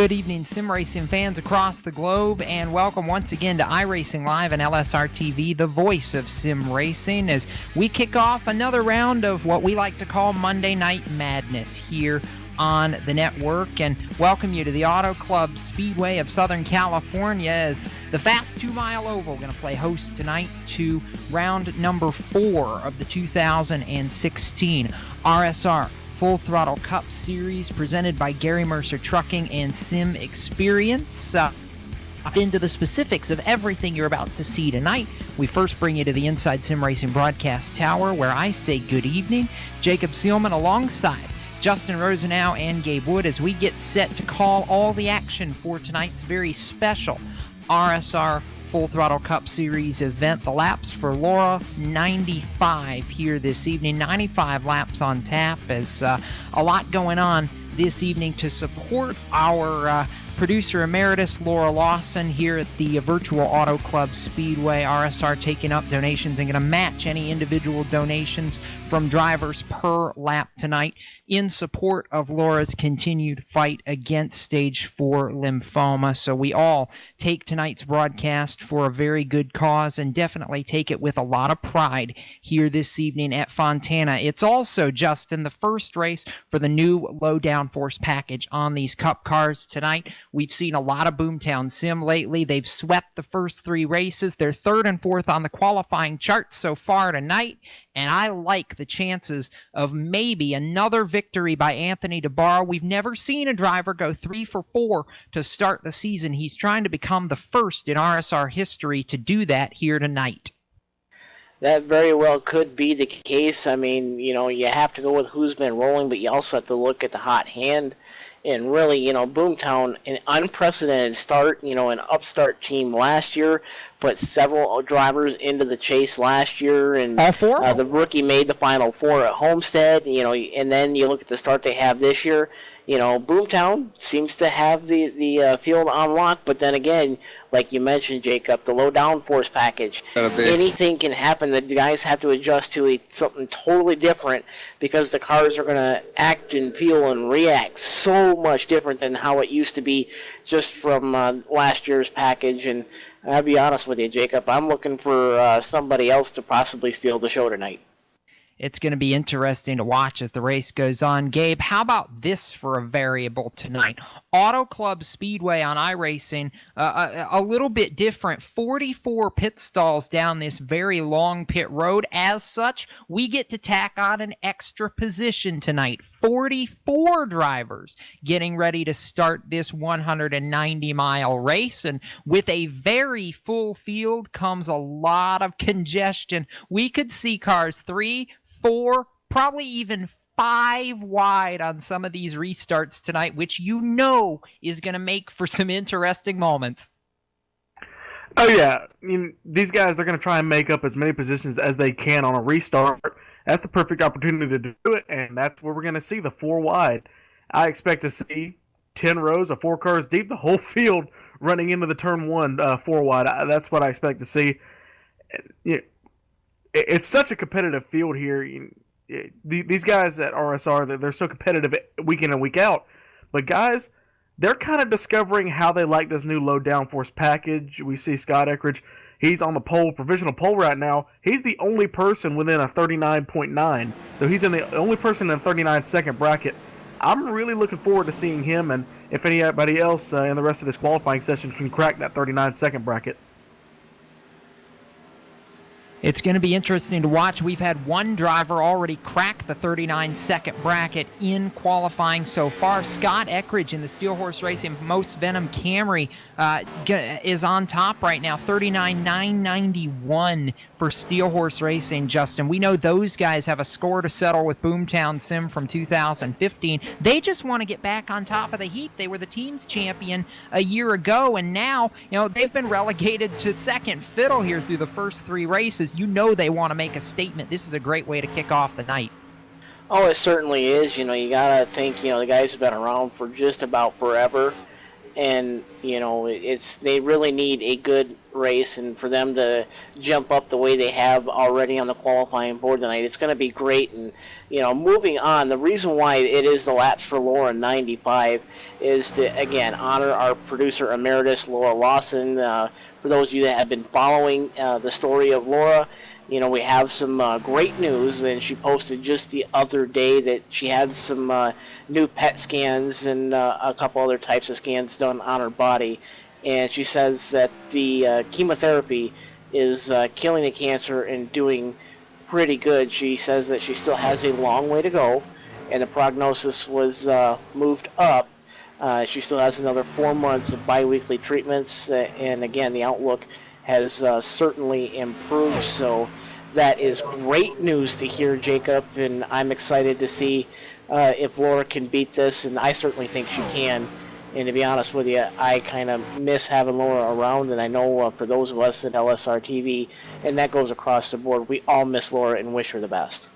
Good evening, sim racing fans across the globe, and welcome once again to iRacing Live and LSRTV, the voice of sim racing, as we kick off another round of what we like to call Monday Night Madness here on the network, and welcome you to the Auto Club Speedway of Southern California as the Fast 2 Mile Oval going to play host tonight to round number 4 of the 2016 RSR Full Throttle Cup Series presented by Gary Mercer Trucking and Sim Experience. Into the specifics of everything you're about to see tonight, we first bring you to the Inside Sim Racing Broadcast Tower, where I say good evening. Jacob Seelman alongside Justin Rosenau and Gabe Wood as we get set to call all the action for tonight's very special RSR Full Throttle Cup Series event. The laps for Laura, 95 here this evening. 95 laps on tap, as a lot going on this evening to support our producer emeritus Laura Lawson here at the Virtual Auto Club Speedway. RSR taking up donations and going to match any individual donations from drivers per lap tonight in support of Laura's continued fight against stage 4 lymphoma. So we all take tonight's broadcast for a very good cause and definitely take it with a lot of pride here this evening at Fontana. It's also, Justin, the first race for the new low downforce package on these cup cars tonight. We've seen a lot of Boomtown Sim lately. They've swept the first 3 races. They're 3rd and 4th on the qualifying charts so far tonight, and I like the chances of maybe another victory by Anthony DeBarro. We've never seen a driver go 3 for 4 to start the season. He's trying to become the first in RSR history to do that here tonight. That very well could be the case. I mean, you have to go with who's been rolling, but you also have to look at the hot hand. And really, Boomtown, an unprecedented start, an upstart team last year, put several drivers into the chase last year, and all 4? The rookie made the Final 4 at Homestead, and then you look at the start they have this year. Boomtown seems to have the field on lock, but then again, like you mentioned, Jacob, the low downforce package, anything can happen. The guys have to adjust to something totally different because the cars are going to act and feel and react so much different than how it used to be just from last year's package. And I'll be honest with you, Jacob, I'm looking for somebody else to possibly steal the show tonight. It's going to be interesting to watch as the race goes on. Gabe, how about this for a variable tonight? Auto Club Speedway on iRacing, a little bit different. 44 pit stalls down this very long pit road. As such, we get to tack on an extra position tonight. 44 drivers getting ready to start this 190-mile race. And with a very full field comes a lot of congestion. We could see cars 3, 4, probably even 5 wide on some of these restarts tonight, which is going to make for some interesting moments. Oh, yeah. These guys, they're going to try and make up as many positions as they can on a restart. That's the perfect opportunity to do it, and that's where we're going to see the 4 wide. I expect to see 10 rows of 4 cars deep, the whole field running into the turn 1 4 wide. That's what I expect to see. It's such a competitive field here. These guys at RSR, they're so competitive week in and week out. But guys, they're kind of discovering how they like this new low downforce package. We see Scott Eckridge. He's on the provisional pole right now. He's the only person within a 39.9. So he's the only person in the 39-second bracket. I'm really looking forward to seeing him, and if anybody else in the rest of this qualifying session can crack that 39-second bracket. It's going to be interesting to watch. We've had one driver already crack the 39-second bracket in qualifying so far. Scott Eckridge in the Steel Horse Racing Most Venom Camry is on top right now, 39,991 for Steel Horse Racing, Justin. We know those guys have a score to settle with Boomtown Sim from 2015. They just want to get back on top of the heap. They were the team's champion a year ago, and now they've been relegated to second fiddle here through the first 3 races. They want to make a statement. This is a great way to kick off the night. Oh, it certainly is. You got to think, the guys have been around for just about forever. And, they really need a good race, and for them to jump up the way they have already on the qualifying board tonight, it's going to be great. And moving on, the reason why it is the Laps for Laura 95 is to again honor our producer emeritus Laura Lawson. For those of you that have been following the story of Laura, we have some great news, and she posted just the other day that she had some new PET scans and a couple other types of scans done on her body, and she says that the chemotherapy is killing the cancer and doing pretty good. She says that she still has a long way to go, and the prognosis was moved up. She still has another 4 months of biweekly treatments, and again, the outlook has certainly improved. So that is great news to hear, Jacob, and I'm excited to see if Laura can beat this, and I certainly think she can. And to be honest with you, I kind of miss having Laura around, and I know for those of us at LSRTV, and that goes across the board, we all miss Laura and wish her the best.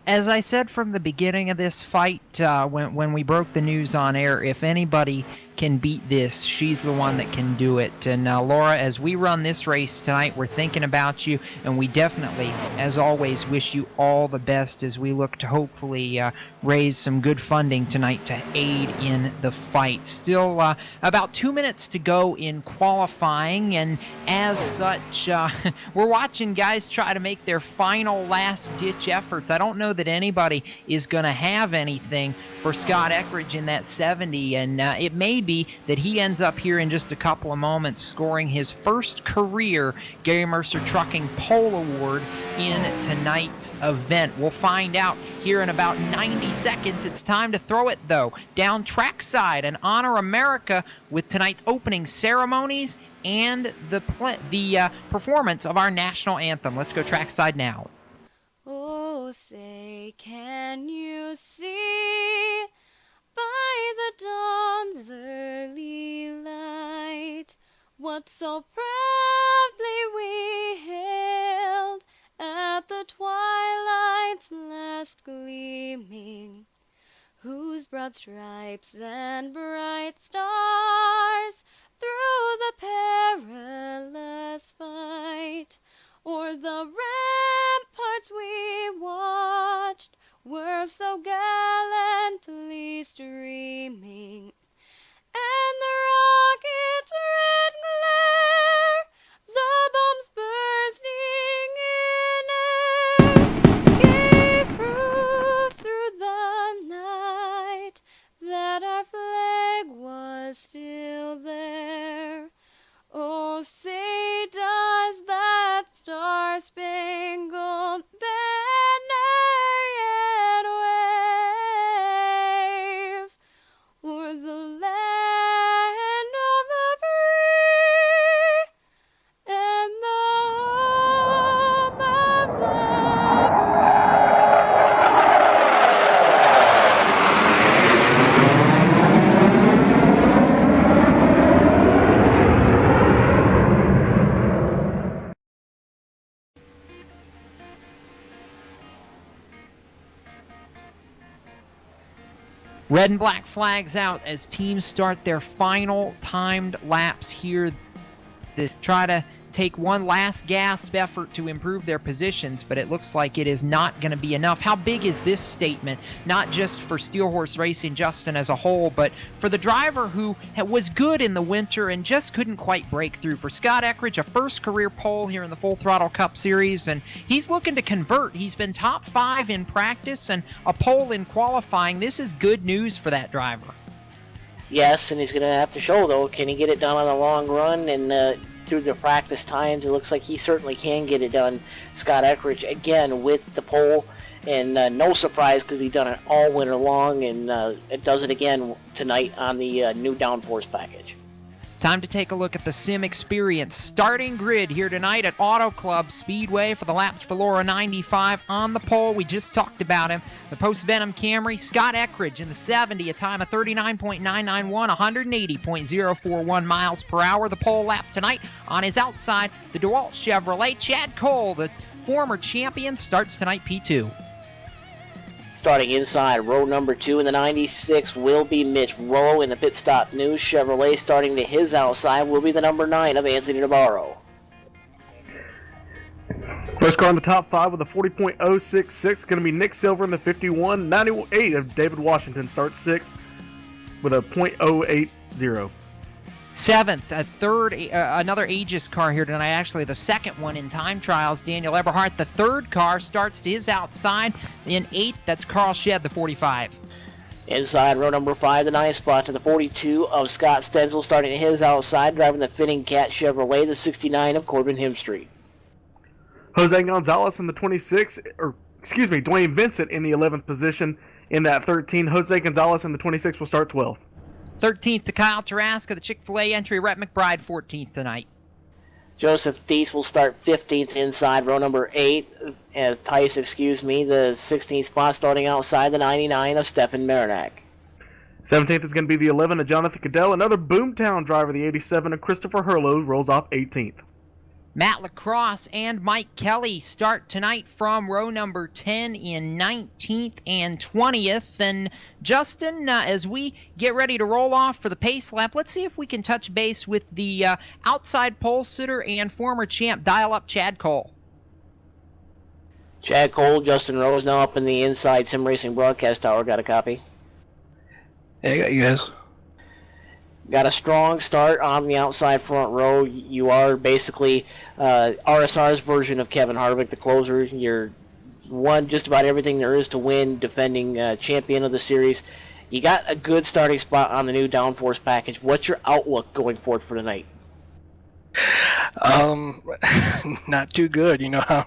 As I said from the beginning of this fight, when we broke the news on air, if anybody can beat this, she's the one that can do it. And Laura, as we run this race tonight, we're thinking about you, and we definitely, as always, wish you all the best as we look to hopefully raise some good funding tonight to aid in the fight. Still about 2 minutes to go in qualifying, and as such, we're watching guys try to make their final last-ditch efforts. I don't know that anybody is going to have anything for Scott Eckridge in that 70, and it may be that he ends up here in just a couple of moments scoring his first career Gary Mercer Trucking Pole Award in tonight's event. We'll find out here in about 90 seconds. It's time to throw it, though, down trackside and honor America with tonight's opening ceremonies and the performance of our national anthem. Let's go trackside now. Oh, say, can you see by the dawn's early light what so proudly we hailed at the twilight's last gleaming, whose broad stripes and bright stars through the perilous fight o'er the ramparts we watched were so gallantly streaming, and the rocket's red glare, the bombs bursting in air, gave proof through the night that our flag was still there. Oh, say does that star-spangled banner yet wave o'er the land of the free and the home of the Red and black flags out as teams start their final timed laps here to try to take one last gasp effort to improve their positions, but it looks like it is not going to be enough. How big is this statement, not just for Steel Horse Racing, Justin, as a whole, but for the driver who was good in the winter and just couldn't quite break through? For Scott Eckridge, a first career pole here in the Full Throttle Cup Series, and he's looking to convert. He's been top 5 in practice and a pole in qualifying. This is good news for that driver. Yes, and he's going to have to show, though, can he get it done on the long run and through the practice times? It looks like he certainly can get it done. Scott Eckridge, again, with the pole, and no surprise because he's done it all winter long, and it does it again tonight on the new downforce package. Time to take a look at the Sim Experience starting grid here tonight at Auto Club Speedway for the Laps for Laura 95. On the pole, we just talked about him, the Post-Venom Camry, Scott Eckridge in the 70, a time of 39.991, 180.041 miles per hour. The pole lap tonight on his outside, the DeWalt Chevrolet. Chad Cole, the former champion, starts tonight P2. Starting inside row number 2 in the 96 will be Mitch Rollo in the pit stop news. Chevrolet starting to his outside will be the number 9 of Anthony Navarro. First car in the top 5 with a 40.066 going to be Nick Silver in the 51.98 of David Washington. Starts 6th with a .080. Seventh, another Aegis car here tonight. Actually, the second one in time trials. Daniel Eberhardt, the third car, starts to his outside. In 8th, that's Carl Shedd, the 45. Inside row number 5, the 9th spot to the 42 of Scott Stenzel, starting to his outside, driving the Fitting Cat Chevrolet, the 69 of Corbin Hemstreet. Jose Gonzalez in the 26, Dwayne Vincent in the 11th position in that 13. Jose Gonzalez in the 26 will start 12th. 13th to Kyle Taraska, the Chick-fil-A entry. Rhett McBride, 14th tonight. Joseph Thies will start 15th inside row number 8. Tice, the 16th spot, starting outside the 99 of Stefan Marinak. 17th is going to be the 11 of Jonathan Cadell. Another Boomtown driver, the 87 of Christopher Hurlow, rolls off 18th. Matt Lacrosse and Mike Kelly start tonight from row number 10 in 19th and 20th. And Justin, as we get ready to roll off for the pace lap, let's see if we can touch base with the outside pole sitter and former champ dial-up Chad Cole. Chad Cole, Justin Rose now up in the inside sim racing broadcast tower. Got a copy? Yeah, I got you guys. Got a strong start on the outside front row. You are basically RSR's version of Kevin Harvick, the closer. You're won just about everything there is to win, defending champion of the series. You got a good starting spot on the new downforce package. What's your outlook going forth for tonight? Not too good. You know how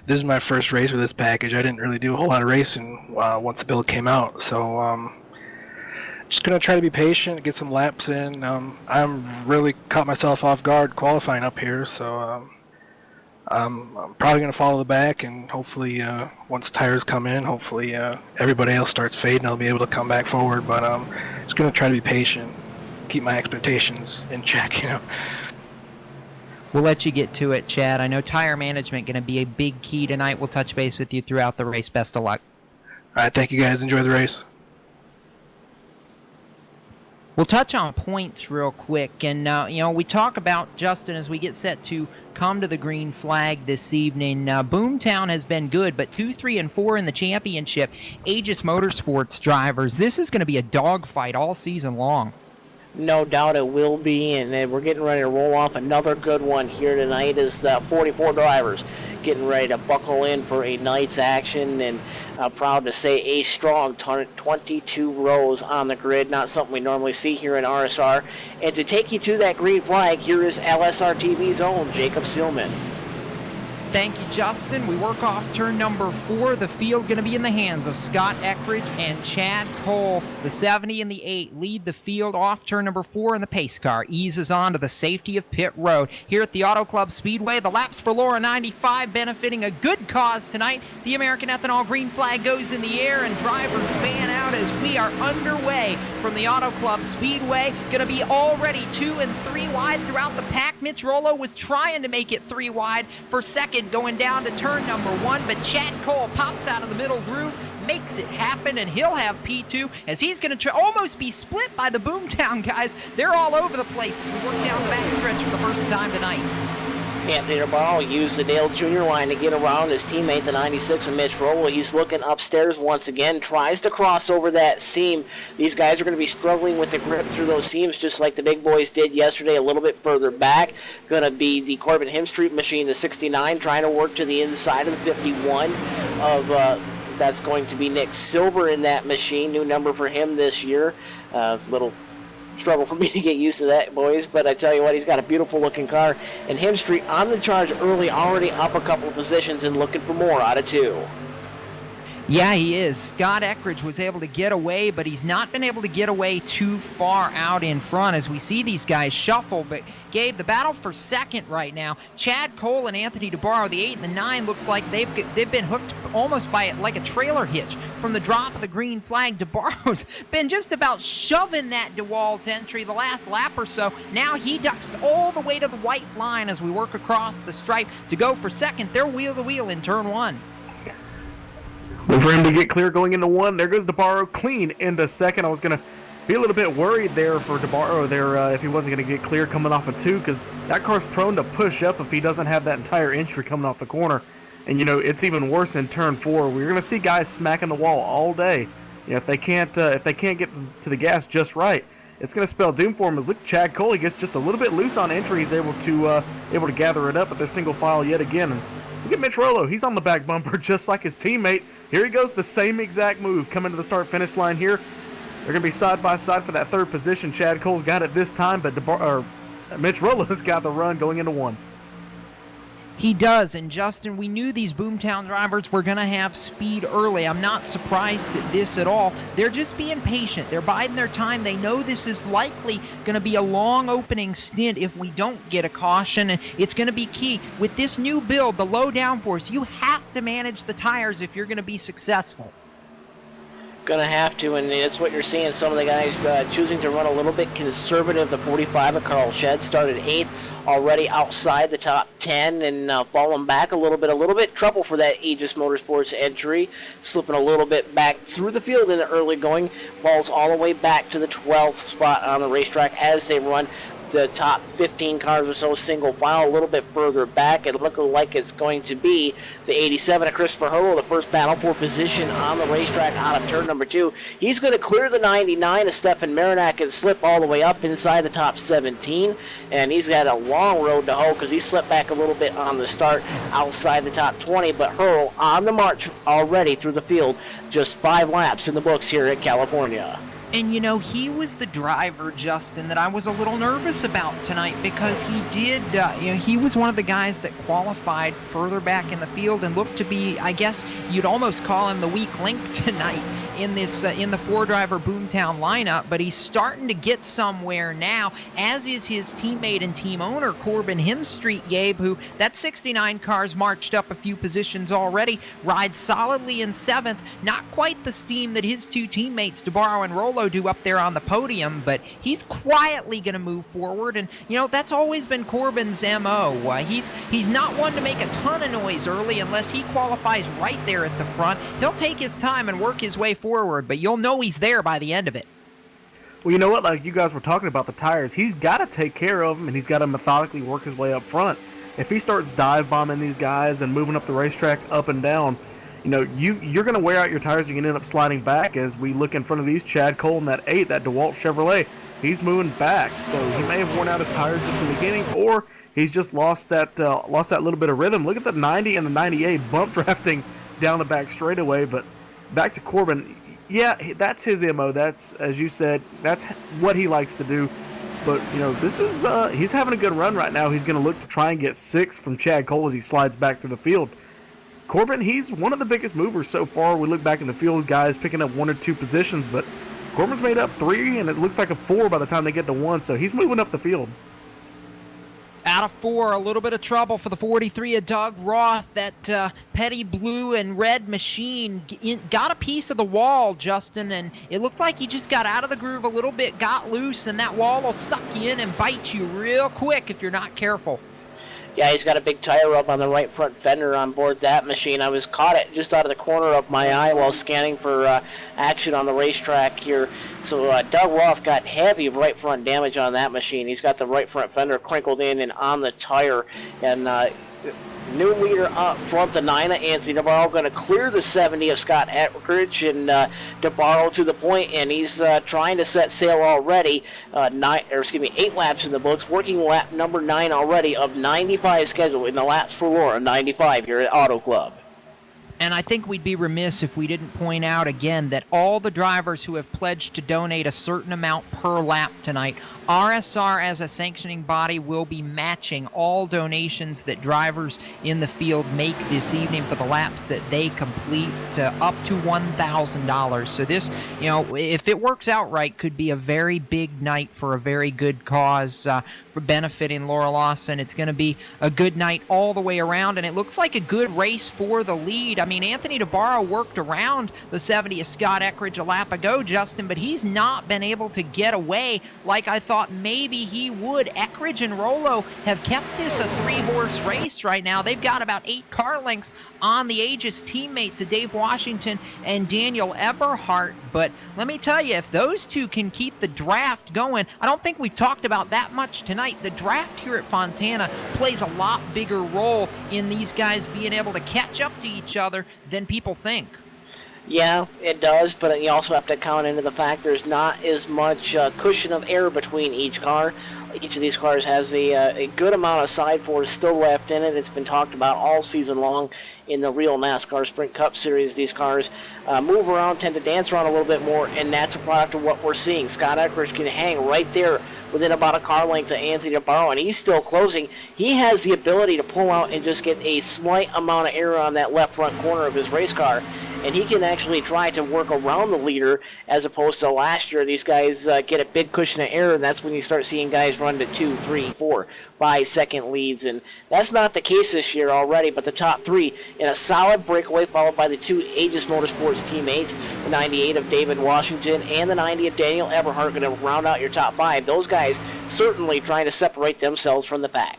this is my first race with this package. I didn't really do a whole lot of racing once the build came out, so just gonna try to be patient, get some laps in. I'm really caught myself off guard qualifying up here, so I'm probably gonna follow the back, and hopefully once tires come in, hopefully everybody else starts fading, I'll be able to come back forward. But just gonna try to be patient, keep my expectations in check, you know. We'll let you get to it, Chad. I know tire management going to be a big key tonight. We'll touch base with you throughout the race. Best of luck. All right, thank you guys. Enjoy the race. We'll touch on points real quick. And, we talk about, Justin, as we get set to come to the green flag this evening. Boomtown has been good, but 2, 3, and 4 in the championship. Aegis Motorsports drivers, this is going to be a dogfight all season long. No doubt it will be, and we're getting ready to roll off another good one here tonight as the 44 drivers getting ready to buckle in for a night's action, and proud to say a strong 22 rows on the grid, not something we normally see here in RSR. And to take you to that green flag, here is LSRTV's own Jacob Seelman. Thank you, Justin. We work off turn number 4. The field going to be in the hands of Scott Eckridge and Chad Cole. The 70 and the 8 lead the field off turn number 4, and the pace car eases on to the safety of pit road. Here at the Auto Club Speedway, the laps for Laura 95 benefiting a good cause tonight. The American Ethanol green flag goes in the air, and drivers fan out as we are underway from the Auto Club Speedway. Going to be already 2 and 3 wide throughout the pack. Mitch Rollo was trying to make it 3 wide for second, going down to turn number 1, but Chad Cole pops out of the middle groove, makes it happen, and he'll have P2 as he's going to almost be split by the Boomtown guys. They're all over the place as we work down the backstretch for the first time tonight. Anthony Navarro used the Dale Jr. line to get around his teammate, the 96 of Mitch Roll. He's looking upstairs once again, tries to cross over that seam. These guys are going to be struggling with the grip through those seams just like the big boys did yesterday, a little bit further back. Going to be the Corbin Hemstreet machine, the 69, trying to work to the inside of the 51 of... that's going to be Nick Silver in that machine, new number for him this year. Little struggle for me to get used to that, boys, but I tell you what, he's got a beautiful looking car, and Hemstreet on the charge early, already up a couple of positions and looking for more out of 2. Yeah, he is. Scott Eckridge was able to get away, but he's not been able to get away too far out in front as we see these guys shuffle. But, Gabe, the battle for second right now, Chad Cole and Anthony DeBarro, the 8 and the 9, looks like they've been hooked almost by like a trailer hitch from the drop of the green flag. DeBarro's been just about shoving that DeWalt entry the last lap or so. Now he ducks all the way to the white line as we work across the stripe to go for second. They're wheel to wheel in turn 1. Wait for him to get clear going into one. There goes DeBarro clean into second. I was going to be a little bit worried there for DeBarro there if he wasn't going to get clear coming off of 2, because that car's prone to push up if he doesn't have that entire entry coming off the corner. And, it's even worse in turn 4. We're going to see guys smacking the wall all day. If they can't get to the gas just right, it's going to spell doom for him. Look, Chad Cole, he gets just a little bit loose on entry. He's able to gather it up at the single file yet again. And look at Mitch Rollo. He's on the back bumper just like his teammate. Here he goes, the same exact move coming to the start-finish line here. They're going to be side by side for that third position. Chad Cole's got it this time, but Mitch Rollo's got the run going into 1. He does, and Justin, we knew these Boomtown drivers were going to have speed early. I'm not surprised at this at all. They're just being patient. They're biding their time. They know this is likely going to be a long opening stint if we don't get a caution, and it's going to be key. With this new build, the low downforce, you have to manage the tires if you're going to be successful. Going to have to, and it's what you're seeing. Some of the guys choosing to run a little bit conservative. The 45 of Carl Shedd started 8th, already outside the top 10 and falling back a little bit. Trouble for that Aegis Motorsports entry, slipping a little bit back through the field in the early going, falls all the way back to the 12th spot on the racetrack as they run the top 15 cars or so single file a little bit further back. It looks like it's going to be the 87 of Christopher Hurl, the first battle for position on the racetrack out of turn number 2. He's going to clear the 99 of Stefan Marinak and slip all the way up inside the top 17, and he's got a long road to hoe because he slipped back a little bit on the start outside the top 20, but Hurl on the march already through the field, just 5 laps in the books here at California. And, he was the driver, Justin, that I was a little nervous about tonight because he did, he was one of the guys that qualified further back in the field and looked to be, I guess you'd almost call him the weak link tonight in this in the 4-driver Boomtown lineup, but he's starting to get somewhere now, as is his teammate and team owner, Corbin Hemstreet, Gabe, who that 69 car's marched up a few positions already, rides solidly in 7th, not quite the steam that his 2 teammates, DeBarro and Rollo, do up there on the podium, but he's quietly going to move forward, and that's always been Corbin's MO. He's not one to make a ton of noise early unless he qualifies right there at the front. He'll take his time and work his way forward, but you'll know he's there by the end of it. Well, you know what? Like you guys were talking about the tires, he's got to take care of them, and he's got to methodically work his way up front. If he starts dive bombing these guys and moving up the racetrack up and down, you're going to wear out your tires. You can end up sliding back. As we look in front of these, Chad Cole in that 8, that DeWalt Chevrolet, he's moving back. So he may have worn out his tires just in the beginning, or he's just lost that little bit of rhythm. Look at the 90 and the 98 bump drafting down the back straightaway. But back to Corbin, yeah, that's his MO. That's, as you said, that's what he likes to do. But, this is he's having a good run right now. He's going to look to try and get 6 from Chad Cole as he slides back through the field. Corbin, he's one of the biggest movers so far. We look back in the field, guys picking up 1 or 2 positions, but Corbin's made up 3, and it looks like a 4 by the time they get to 1, so he's moving up the field. Out of 4, a little bit of trouble for the 43 of Doug Roth. That petty blue and red machine got a piece of the wall, Justin, and it looked like he just got out of the groove a little bit, got loose, and that wall will suck you in and bite you real quick if you're not careful. Yeah, he's got a big tire rub on the right front fender on board that machine. I was caught it just out of the corner of my eye while scanning for action on the racetrack here. So Doug Roth got heavy right front damage on that machine. He's got the right front fender crinkled in and on the tire. And new leader up front, the 9 of Anthony DeBarro, going to clear the 70 of Scott Eckridge, and DeBarro to the point, and he's trying to set sail already. 8 laps in the books, working lap number 9 already of 95 scheduled in the laps for Laura, 95 here at Auto Club. And I think we'd be remiss if we didn't point out again that all the drivers who have pledged to donate a certain amount per lap tonight, RSR as a sanctioning body will be matching all donations that drivers in the field make this evening for the laps that they complete, up to $1,000. So this, if it works out right, could be a very big night for a very good cause for benefiting Laura Lawson. It's going to be a good night all the way around, and it looks like a good race for the lead. mean, Anthony DeBarro worked around the 70 of Scott Eckridge a lap ago, Justin, but he's not been able to get away like I thought maybe he would. Eckridge and Rollo have kept this a 3-horse race right now. They've got about 8 car lengths on the Aegis teammates of Dave Washington and Daniel Eberhardt. But let me tell you, if those two can keep the draft going, I don't think we've talked about that much tonight. The draft here at Fontana plays a lot bigger role in these guys being able to catch up to each other than people think. Yeah, it does, but you also have to count into the fact there's not as much cushion of air between each car. Each of these cars has a good amount of side force still left in it. It's been talked about all season long in the real NASCAR Sprint Cup Series. These cars move around, tend to dance around a little bit more, and that's a product of what we're seeing. Scott Eckridge can hang right there within about a car length of Anthony DeBarro, and he's still closing. He has the ability to pull out and just get a slight amount of air on that left front corner of his race car, and he can actually try to work around the leader, as opposed to last year. These guys get a big cushion of air, and that's when you start seeing guys run to 2, 3, 4, 5-second leads, and that's not the case this year already. But the top 3 in a solid breakaway, followed by the 2 Aegis Motorsports teammates, the 98 of David Washington and the 90 of Daniel Eberhardt, going to round out your top 5. Those guys certainly trying to separate themselves from the pack.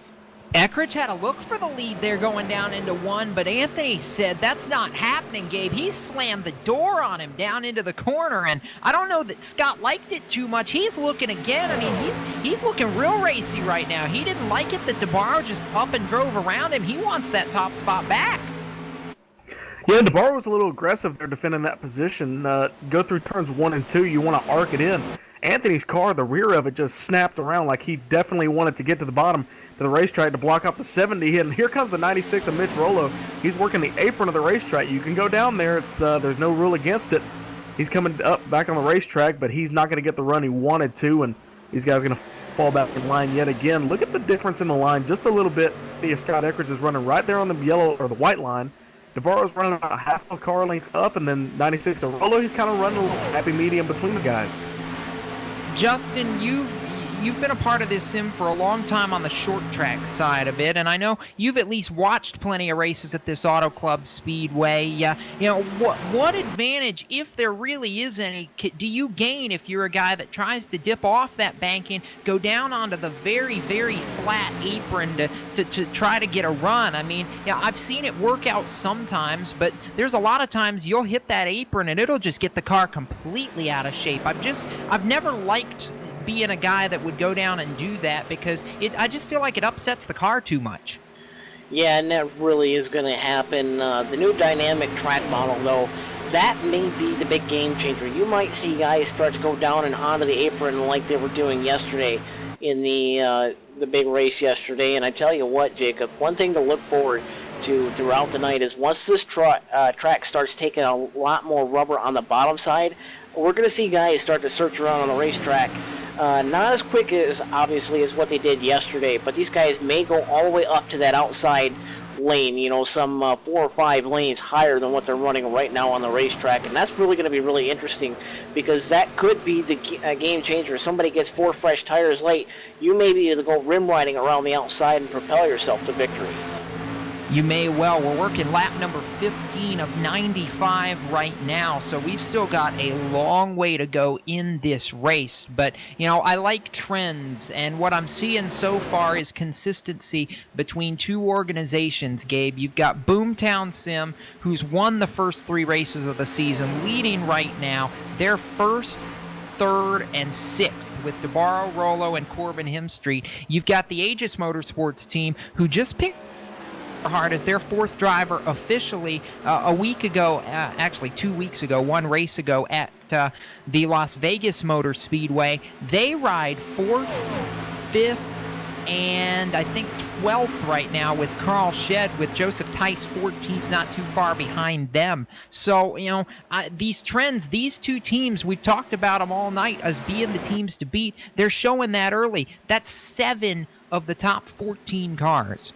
Eckridge had a look for the lead there going down into 1, but Anthony said that's not happening, Gabe. He slammed the door on him down into the corner, and I don't know that Scott liked it too much. He's looking again. I mean, he's looking real racy right now. He didn't like it that DeBarro just up and drove around him. He wants that top spot back. Yeah, DeBarro was a little aggressive there defending that position. Go through turns 1 and 2, you want to arc it in. Anthony's car, the rear of it, just snapped around like he definitely wanted to get to the bottom of the racetrack to block up the 70. And here comes the 96 of Mitch Rollo. He's working the apron of the racetrack. You can go down there. It's there's no rule against it. He's coming up back on the racetrack, but he's not going to get the run he wanted to, and these guys are going to fall back in line yet again. Look at the difference in the line just a little bit. Scott Eckridge is running right there on the yellow or the white line. DeBarro's running about half a car length up, and then 96 of Rollo, he's kind of running a little happy medium between the guys. Justin, you've been a part of this sim for a long time on the short track side of it, and I know you've at least watched plenty of races at this Auto Club Speedway. What advantage, if there really is any, do you gain if you're a guy that tries to dip off that banking, go down onto the very, very flat apron to try to get a run? I mean, I've seen it work out sometimes, but there's a lot of times you'll hit that apron and it'll just get the car completely out of shape. I've never liked being a guy that would go down and do that, because I just feel like it upsets the car too much. Yeah, and that really is going to happen. The new dynamic track model, though, that may be the big game changer. You might see guys start to go down and onto the apron like they were doing yesterday in the big race yesterday. And I tell you what, Jacob, one thing to look forward to throughout the night is once this track starts taking a lot more rubber on the bottom side, we're going to see guys start to search around on the racetrack. Not as quick as, obviously, as what they did yesterday, but these guys may go all the way up to that outside lane, some 4 or 5 lanes higher than what they're running right now on the racetrack, and that's really going to be really interesting, because that could be the game changer. If somebody gets 4 fresh tires late, you may be able to go rim riding around the outside and propel yourself to victory. You may well. We're working lap number 15 of 95 right now, so we've still got a long way to go in this race. But, I like trends, and what I'm seeing so far is consistency between 2 organizations, Gabe. You've got Boomtown Sim, who's won the first 3 races of the season, leading right now. They're first, 3rd, and 6th with DeBarro, Rollo, and Corbin Hemstreet. You've got the Aegis Motorsports team, who just picked Eberhardt as their 4th driver officially a week ago, actually 2 weeks ago, 1 race ago at the Las Vegas Motor Speedway. They ride 4th, 5th, and I think 12th right now with Carl Shedd, with Joseph Tice 14th, not too far behind them. So, these trends, these 2 teams, we've talked about them all night as being the teams to beat. They're showing that early. That's 7 of the top 14 cars.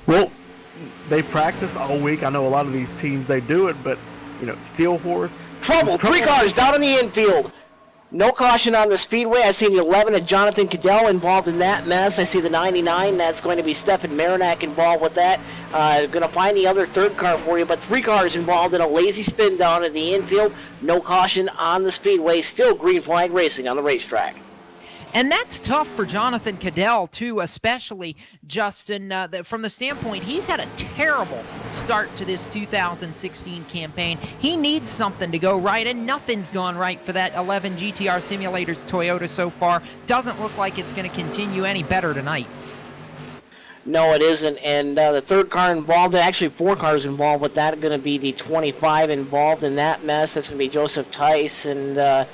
Well, they practice all week. I know a lot of these teams, they do it, but, Steel Horse. Trouble! 3 cars down in the infield. No caution on the speedway. I see the 11 of Jonathan Cadell involved in that mess. I see the 99. That's going to be Stefan Marinak involved with that. Going to find the other third car for you, but 3 cars involved in a lazy spin down at the infield. No caution on the speedway. Still green flag racing on the racetrack. And that's tough for Jonathan Cadell, too, especially, Justin, from the standpoint, he's had a terrible start to this 2016 campaign. He needs something to go right, and nothing's gone right for that 11 GTR Simulators Toyota so far. Doesn't look like it's going to continue any better tonight. No, it isn't, and the third car involved, actually 4 cars involved with that, going to be the 25 involved in that mess. That's going to be Joseph Tice and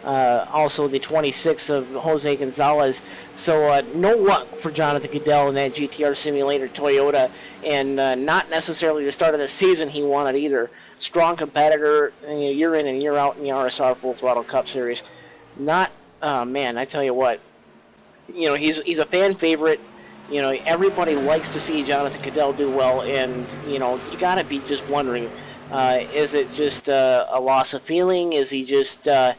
also the 26 of Jose Gonzalez. So no luck for Jonathan Cadell in that GTR Simulator Toyota, and not necessarily the start of the season he wanted either. Strong competitor, year in and year out in the RSR Full Throttle Cup Series. Not, man, I tell you what, he's a fan favorite. Everybody likes to see Jonathan Cadell do well, and, you got to be just wondering, is it just a loss of feeling? Is he just a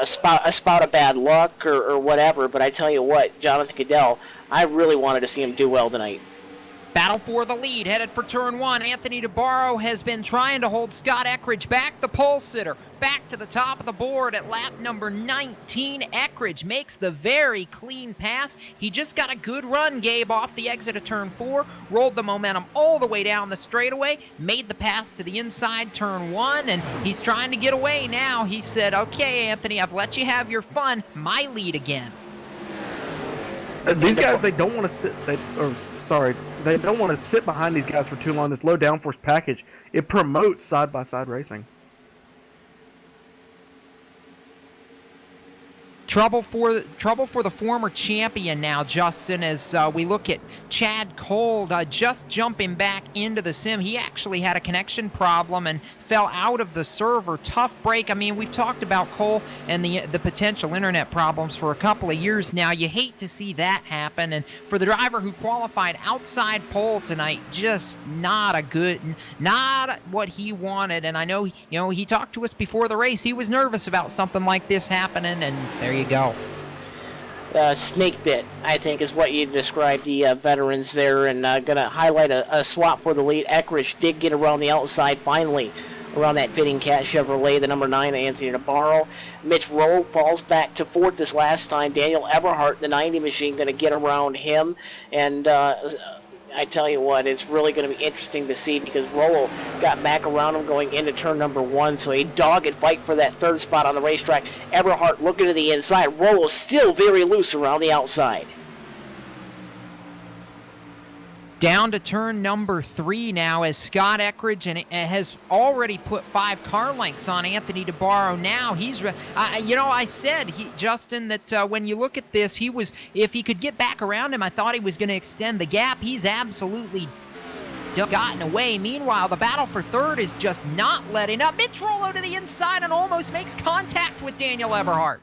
spout of bad luck or whatever? But I tell you what, Jonathan Cadell, I really wanted to see him do well tonight. Battle for the lead, headed for turn 1. Anthony DeBarro has been trying to hold Scott Eckridge back, the pole sitter, back to the top of the board at lap number 19. Eckridge makes the very clean pass. He just got a good run, Gabe, off the exit of turn 4, rolled the momentum all the way down the straightaway, made the pass to the inside turn 1, and he's trying to get away now. He said, okay, Anthony, I've let you have your fun. My lead again. These guys, they don't want to sit. They don't want to sit behind these guys for too long. This low downforce package, it promotes side-by-side racing. Trouble for the former champion now, Justin, as we look at Chad Cole just jumping back into the sim. He actually had a connection problem and fell out of the server. Tough break. I mean, we've talked about Cole and the potential internet problems for a couple of years now. You hate to see that happen. And for the driver who qualified outside pole tonight, just not what he wanted. And I know, he talked to us before the race. He was nervous about something like this happening, and there you go. Snake bit, I think, is what you described the veterans there, and going to highlight a swap for the lead. Eckridge did get around the outside finally, around that fitting cat Chevrolet, the number 9, Anthony DeBarro. Mitch Rowe falls back to 4th this last time. Daniel Eberhardt, the 90 machine, going to get around him, and I tell you what, it's really going to be interesting to see, because Rollo got back around him going into turn number 1, so a dogged fight for that 3rd spot on the racetrack. Eberhardt looking to the inside. Rollo still very loose around the outside. Down to turn number 3 now, as Scott Eckridge has already put 5 car lengths on Anthony DeBarro. Now he's, I said, Justin, that when you look at this, if he could get back around him, I thought he was going to extend the gap. He's absolutely gotten away. Meanwhile, the battle for 3rd is just not letting up. Mitch Rollo to the inside and almost makes contact with Daniel Eberhardt.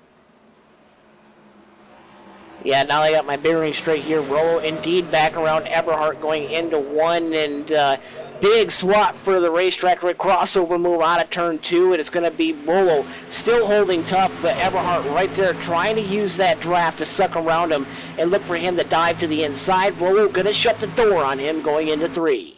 Yeah, now I got my bearings straight here. Rollo indeed back around Eberhardt going into 1, and big swap for the racetrack. Crossover move out of turn 2, and it's going to be Rollo still holding tough, but Eberhardt right there trying to use that draft to suck around him and look for him to dive to the inside. Rollo going to shut the door on him going into 3.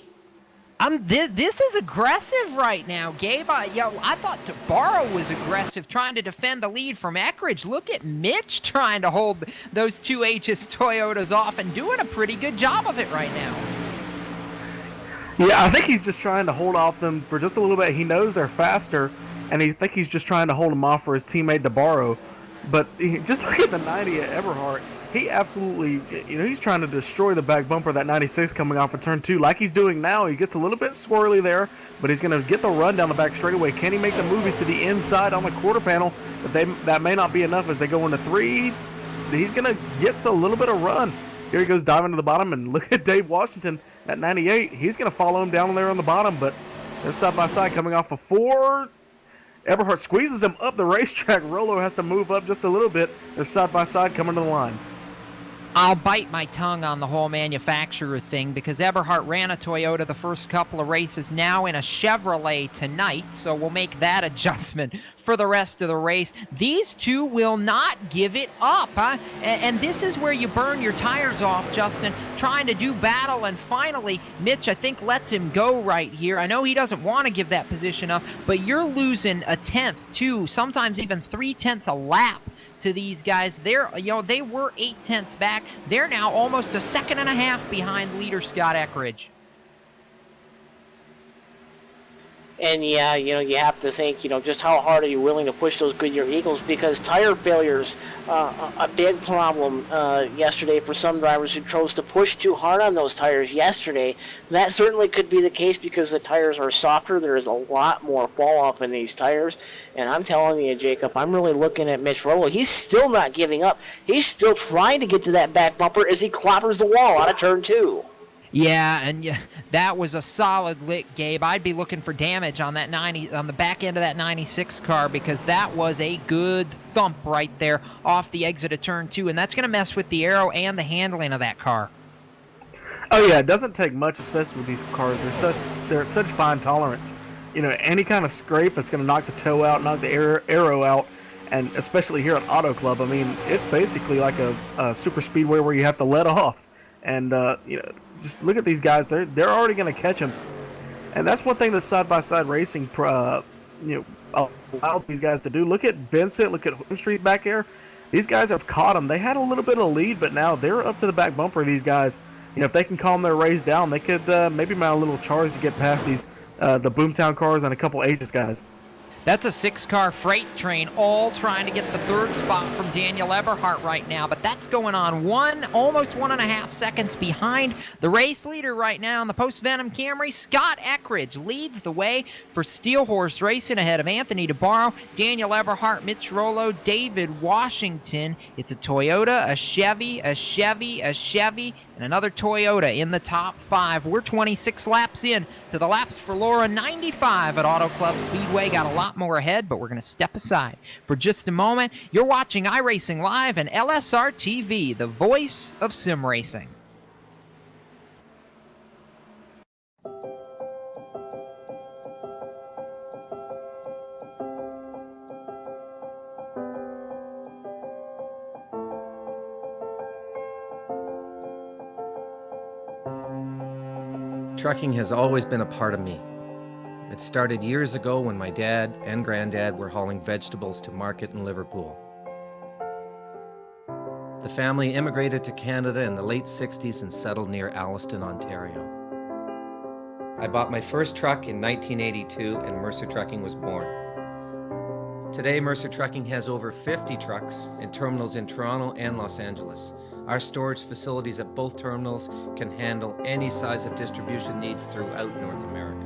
This is aggressive right now, Gabe. I thought DeBarro was aggressive, trying to defend the lead from Eckridge. Look at Mitch trying to hold those 2HS Toyotas off and doing a pretty good job of it right now. Yeah, I think he's just trying to hold off them for just a little bit. He knows they're faster, and I think he's just trying to hold them off for his teammate DeBarro. But just look at the 90 at Eberhardt. He absolutely, he's trying to destroy the back bumper of that 96 coming off of turn 2 like he's doing now. He gets a little bit swirly there, but he's going to get the run down the back straightaway. Can he make the movies to the inside on the quarter panel? But that may not be enough as they go into 3. He's going to get a little bit of run. Here he goes diving to the bottom, and look at Dave Washington at 98. He's going to follow him down there on the bottom, but they're side by side coming off of 4. Eberhardt squeezes him up the racetrack. Rollo has to move up just a little bit. They're side by side coming to the line. I'll bite my tongue on the whole manufacturer thing because Eberhard ran a Toyota the first couple of races, now in a Chevrolet tonight, so we'll make that adjustment for the rest of the race. These two will not give it up, huh? And this is where you burn your tires off, Justin, trying to do battle, and finally, Mitch, I think, lets him go right here. I know he doesn't want to give that position up, but you're losing a tenth, 2, sometimes even 3/10 a lap to these guys. They were 8/10 back. They're now almost a second and a half behind leader Scott Eckridge. And yeah, you have to think, just how hard are you willing to push those Goodyear Eagles, because tire failures, a big problem yesterday for some drivers who chose to push too hard on those tires yesterday. That certainly could be the case because the tires are softer. There is a lot more fall off in these tires. And I'm telling you, Jacob, I'm really looking at Mitch Throttle. He's still not giving up. He's still trying to get to that back bumper as he clobbers the wall out of turn 2. Yeah, and that was a solid lick, Gabe. I'd be looking for damage on that on the back end of that 96 car, because that was a good thump right there off the exit of turn 2, and that's going to mess with the aero and the handling of that car. Oh yeah, it doesn't take much, especially with these cars. They're at such fine tolerance. Any kind of scrape that's going to knock the toe out, knock the aero out, and especially here at Auto Club, I mean, it's basically like a super speedway where you have to let off. And just look at these guys; they're already going to catch them, and that's one thing that side-by-side racing, allowed these guys to do. Look at Vincent, look at Street back there. These guys have caught them. They had a little bit of lead, but now they're up to the back bumper of these guys. If they can calm their race down, they could maybe mount a little charge to get past these the Boomtown cars and a couple Aegis guys. That's a 6-car freight train, all trying to get the third spot from Daniel Eberhard right now, but that's going on almost 1.5 seconds behind the race leader right now in the post-Venom Camry. Scott Eckridge leads the way for Steel Horse Racing ahead of Anthony DeBarro, Daniel Eberhard, Mitch Rollo, David Washington. It's a Toyota, a Chevy, and another Toyota in the top 5. We're 26 laps in to the laps for Laura 95 at Auto Club Speedway. Got a lot more ahead, but we're going to step aside for just a moment. You're watching iRacing Live and LSRTV, the voice of sim racing. Trucking has always been a part of me. It started years ago when my dad and granddad were hauling vegetables to market in Liverpool. The family immigrated to Canada in the late 60s and settled near Alliston, Ontario. I bought my first truck in 1982 and Mercer Trucking was born. Today, Mercer Trucking has over 50 trucks in terminals in Toronto and Los Angeles. Our storage facilities at both terminals can handle any size of distribution needs throughout North America.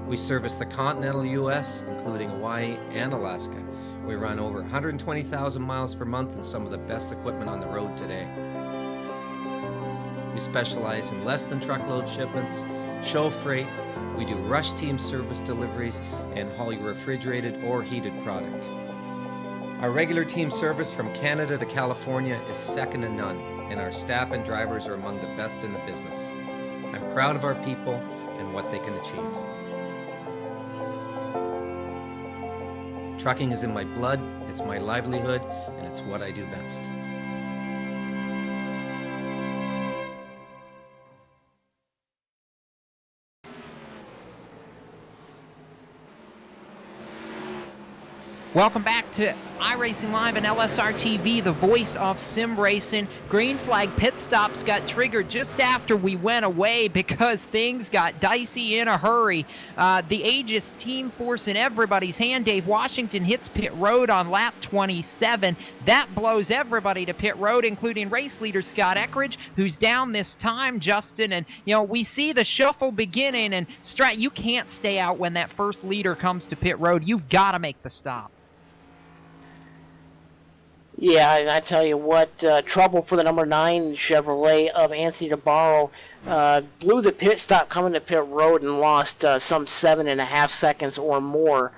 We service the continental U.S., including Hawaii and Alaska. We run over 120,000 miles per month and some of the best equipment on the road today. We specialize in less than truckload shipments, show freight, we do rush team service deliveries, and haul your refrigerated or heated product. Our regular team service from Canada to California is second to none, and our staff and drivers are among the best in the business. I'm proud of our people and what they can achieve. Trucking is in my blood, it's my livelihood, and it's what I do best. Welcome back to iRacing Live and LSRTV, the voice of sim racing. Green flag pit stops got triggered just after we went away because things got dicey in a hurry. The Aegis team force in everybody's hand. Dave Washington hits pit road on lap 27. That blows everybody to pit road, including race leader Scott Eckridge, who's down this time, Justin. And, we see the shuffle beginning, and you can't stay out when that first leader comes to pit road. You've got to make the stop. Yeah, and I tell you what, trouble for the number 9 Chevrolet of Anthony DeBarro. Blew the pit stop coming to pit road and lost some 7.5 seconds or more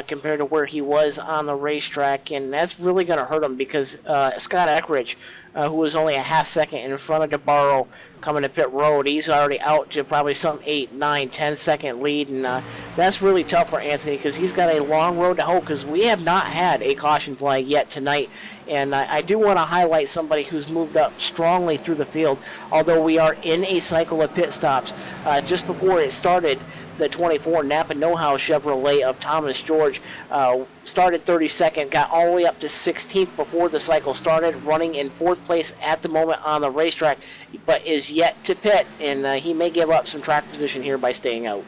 compared to where he was on the racetrack. And that's really going to hurt him because Scott Eckridge who was only a half second in front of DeBarro coming to pit road. He's already out to probably some 8, 9, 10-second lead, and that's really tough for Anthony because he's got a long road to hoe because we have not had a caution flag yet tonight. And I do want to highlight somebody who's moved up strongly through the field, although we are in a cycle of pit stops. Just before it started, the 24 Napa Know-How Chevrolet of Thomas George started 32nd, got all the way up to 16th before the cycle started, running in 4th place at the moment on the racetrack, but is yet to pit, and he may give up some track position here by staying out.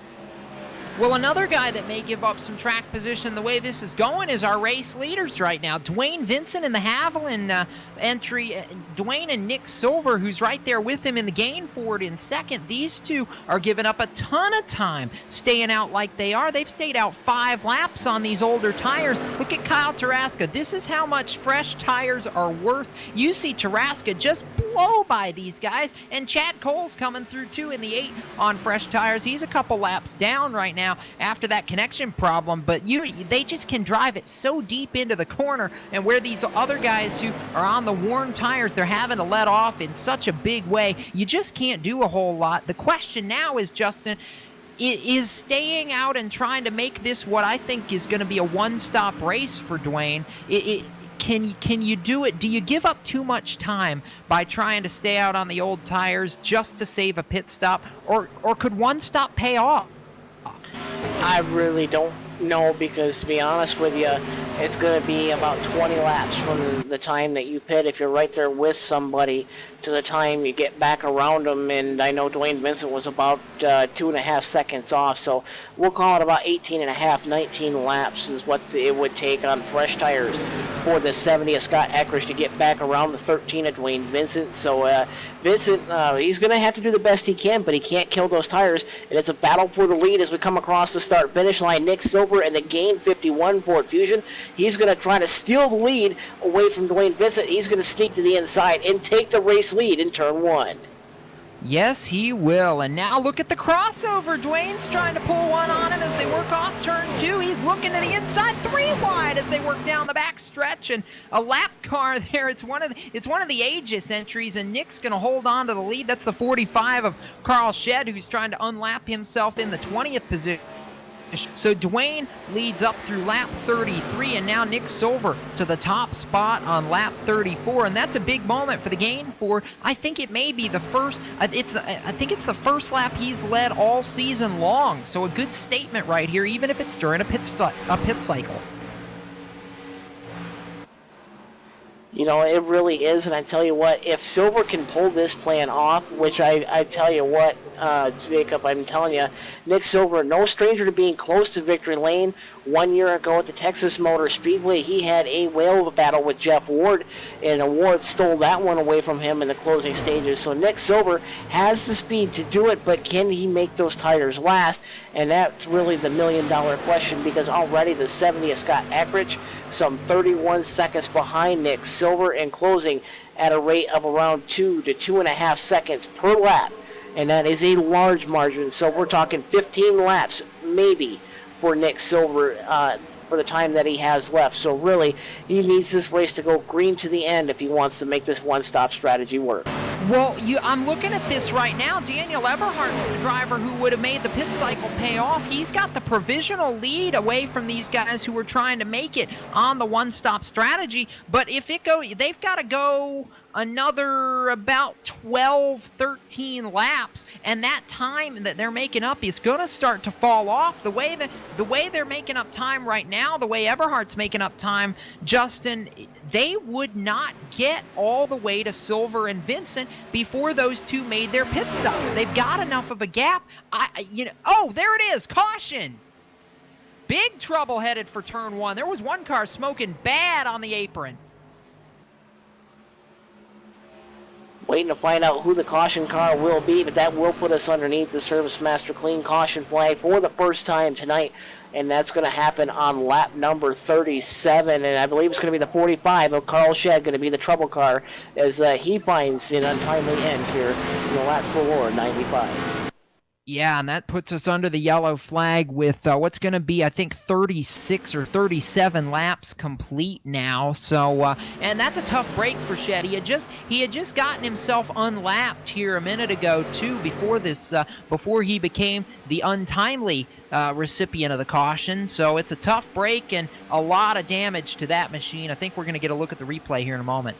Well, another guy that may give up some track position the way this is going is our race leaders right now. Dwayne Vincent in the Haviland entry. Dwayne and Nick Silver, who's right there with him in the gain forward in second. These two are giving up a ton of time staying out like they are. They've stayed out 5 laps on these older tires. Look at Kyle Taraska. This is how much fresh tires are worth. You see Taraska just blow by these guys, and Chad Cole's coming through too in the 8 on fresh tires. He's a couple laps down right now after that connection problem, but they just can drive it so deep into the corner, and where these other guys who are on the worn tires, they're having to let off in such a big way, you just can't do a whole lot. The question now is, Justin, is staying out and trying to make this what I think is going to be a one-stop race for Dwayne. Can you do it? Do you give up too much time by trying to stay out on the old tires just to save a pit stop, or could one stop pay off? I really don't know because, to be honest with you, it's going to be about 20 laps from the time that you pit if you're right there with somebody to the time you get back around them. And I know Dwayne Vincent was about 2.5 seconds off, so we'll call it about 18.5, 19 laps is what it would take on fresh tires for the 70 of Scott Eckridge to get back around the 13 of Dwayne Vincent. So Vincent, he's going to have to do the best he can, but he can't kill those tires. And it's a battle for the lead as we come across the start-finish line. Nick Silver in the Gain 51 Ford Fusion. He's going to try to steal the lead away from Dwayne Vincent. He's going to sneak to the inside and take the race lead in turn 1. Yes, he will. And now look at the crossover. Dwayne's trying to pull one on him as they work off turn 2. He's looking to the inside, 3 wide as they work down the back stretch, and a lap car there. It's one of the Aegis entries, and Nick's going to hold on to the lead. That's the 45 of Carl Shedd, who's trying to unlap himself in the 20th position. So Dwayne leads up through lap 33, and now Nick Silver to the top spot on lap 34, and that's a big moment for the Gain Ford. I think it may be the first. I think it's the first lap he's led all season long. So a good statement right here, even if it's during a pit cycle. You know, it really is, and I tell you what, if Silver can pull this plan off, which I tell you what, Jacob, I'm telling you, Nick Silver, no stranger to being close to victory lane. 1 year ago at the Texas Motor Speedway, he had a whale of a battle with Jeff Ward, and Ward stole that one away from him in the closing stages. So Nick Silver has the speed to do it, but can he make those tires last? And that's really the million-dollar question, because already the 70 of Scott Eckridge, some 31 seconds behind Nick Silver, and closing at a rate of around 2 to 2.5 seconds per lap. And that is a large margin. So we're talking 15 laps, maybe, for Nick Silver for the time that he has left. So really, he needs this race to go green to the end if he wants to make this one-stop strategy work. Well, I'm looking at this right now. Daniel Eberhardt's the driver who would have made the pit cycle pay off. He's got the provisional lead away from these guys who were trying to make it on the one-stop strategy. But if they've got to go another about 12, 13 laps, and that time that they're making up is going to start to fall off. The way they're making up time right now, the way Eberhardt's making up time, Justin, they would not get all the way to Silver and Vincent before those two made their pit stops. They've got enough of a gap. Oh, there it is. Caution. Big trouble headed for turn 1. There was one car smoking bad on the apron. Waiting to find out who the caution car will be, but that will put us underneath the Service Master Clean caution flag for the first time tonight, and that's going to happen on lap number 37, and I believe it's going to be the 45 of Carl Shedd going to be the trouble car as he finds an untimely end here in the lap 4, 95. Yeah, and that puts us under the yellow flag with what's going to be, I think, 36 or 37 laps complete now. So, and that's a tough break for Shed. He had just gotten himself unlapped here a minute ago too, before he became the untimely recipient of the caution. So it's a tough break and a lot of damage to that machine. I think we're going to get a look at the replay here in a moment.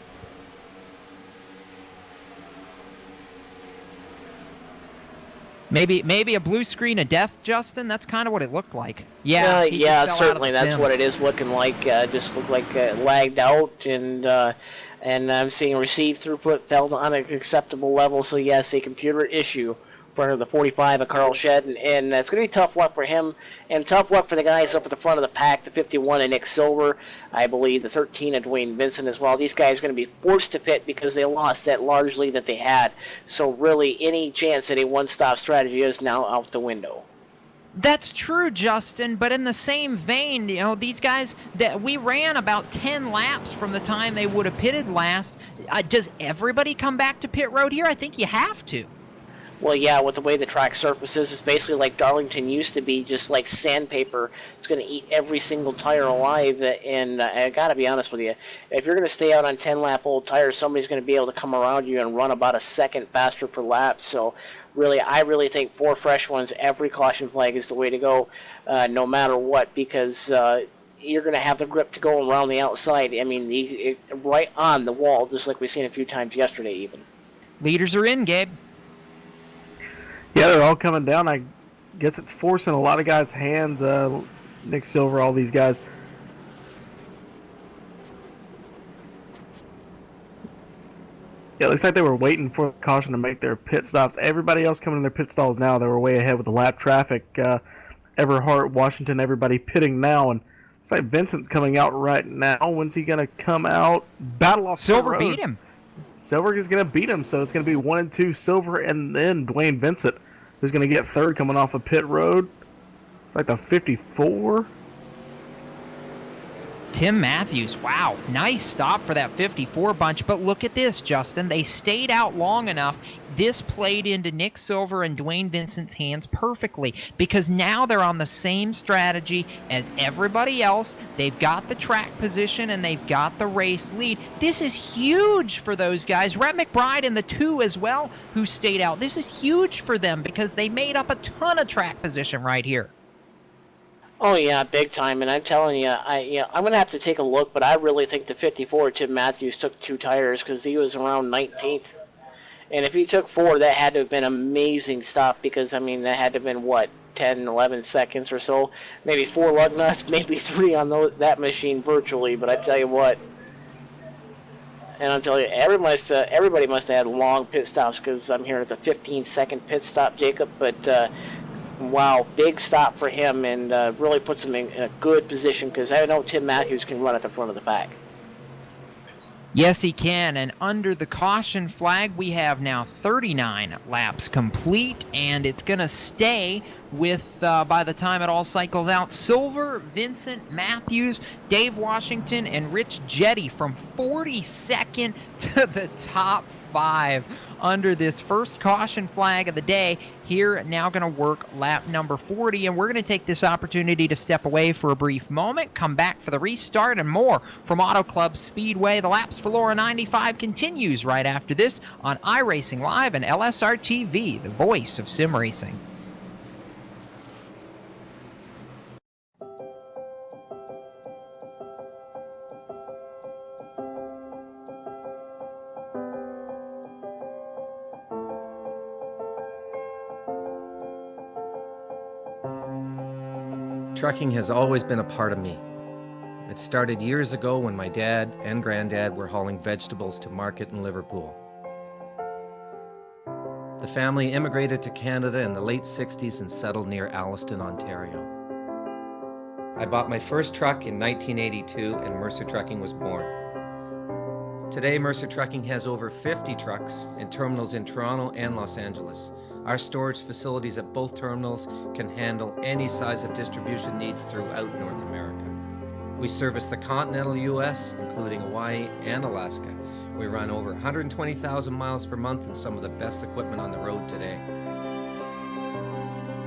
Maybe a blue screen of death, Justin. That's kind of what it looked like. Yeah, yeah, certainly that's what it is looking like. Just looked like lagged out, and I'm seeing receive throughput fell on an acceptable level. So yes, a computer issue for the 45 of Carl Shed, and it's going to be tough luck for him, and tough luck for the guys up at the front of the pack, the 51 of Nick Silver, I believe the 13 of Dwayne Vincent as well. These guys are going to be forced to pit because they lost that large lead that they had. So really, any chance at a one-stop strategy is now out the window. That's true, Justin, but in the same vein, these guys, that we ran about 10 laps from the time they would have pitted last. Does everybody come back to pit road here? I think you have to. Well, yeah, with the way the track surfaces, it's basically like Darlington used to be, just like sandpaper. It's going to eat every single tire alive, and I got to be honest with you, if you're going to stay out on 10-lap old tires, somebody's going to be able to come around you and run about a second faster per lap. So really, I really think 4 fresh ones, every caution flag is the way to go, no matter what, because you're going to have the grip to go around the outside. I mean, right on the wall, just like we've seen a few times yesterday even. Leaders are in, Gabe. Yeah, they're all coming down. I guess it's forcing a lot of guys' hands. Nick Silver, all these guys. Yeah, it looks like they were waiting for caution to make their pit stops. Everybody else coming in their pit stalls now. They were way ahead with the lap traffic. Everhart, Washington, everybody pitting now. And it's like Vincent's coming out right now. When's he going to come out? Battle off Silver beat him. Silver is going to beat him, so it's going to be 1 and 2 Silver, and then Dwayne Vincent, who's going to get third coming off of pit road. It's like the 54. Tim Matthews, wow, nice stop for that 54 bunch. But look at this, Justin. They stayed out long enough. This played into Nick Silver and Dwayne Vincent's hands perfectly because now they're on the same strategy as everybody else. They've got the track position and they've got the race lead. This is huge for those guys. Rhett McBride and the 2 as well who stayed out. This is huge for them because they made up a ton of track position right here. Oh yeah, big time, and I'm telling you, I'm gonna have to take a look, but I really think the 54 Tim Matthews took 2 tires because he was around 19th, and if he took 4, that had to have been an amazing stop because I mean that had to have been what 10, 11 seconds or so, maybe 4 lug nuts, maybe 3 on that machine virtually. But I tell you what, and I'm telling you, everybody must have had long pit stops because I'm hearing it's a 15-second pit stop, Jacob, but. Wow, big stop for him, and really puts him in a good position because I know Tim Matthews can run at the front of the pack. Yes, he can, and under the caution flag, we have now 39 laps complete, and it's going to stay with, by the time it all cycles out, Silver, Vincent, Matthews, Dave Washington, and Rich Jetty from 42nd to the top 5 under this first caution flag of the day. Here now going to work lap number 40, and we're going to take this opportunity to step away for a brief moment, come back for the restart and more from Auto Club Speedway. The Laps for Laura 95 continues right after this on iRacing Live and LSRTV, the voice of sim racing. Trucking has always been a part of me. It started years ago when my dad and granddad were hauling vegetables to market in Liverpool. The family immigrated to Canada in the late 60s and settled near Alliston, Ontario. I bought my first truck in 1982 and Mercer Trucking was born. Today, Mercer Trucking has over 50 trucks and terminals in Toronto and Los Angeles. Our storage facilities at both terminals can handle any size of distribution needs throughout North America. We service the continental U.S., including Hawaii and Alaska. We run over 120,000 miles per month and some of the best equipment on the road today.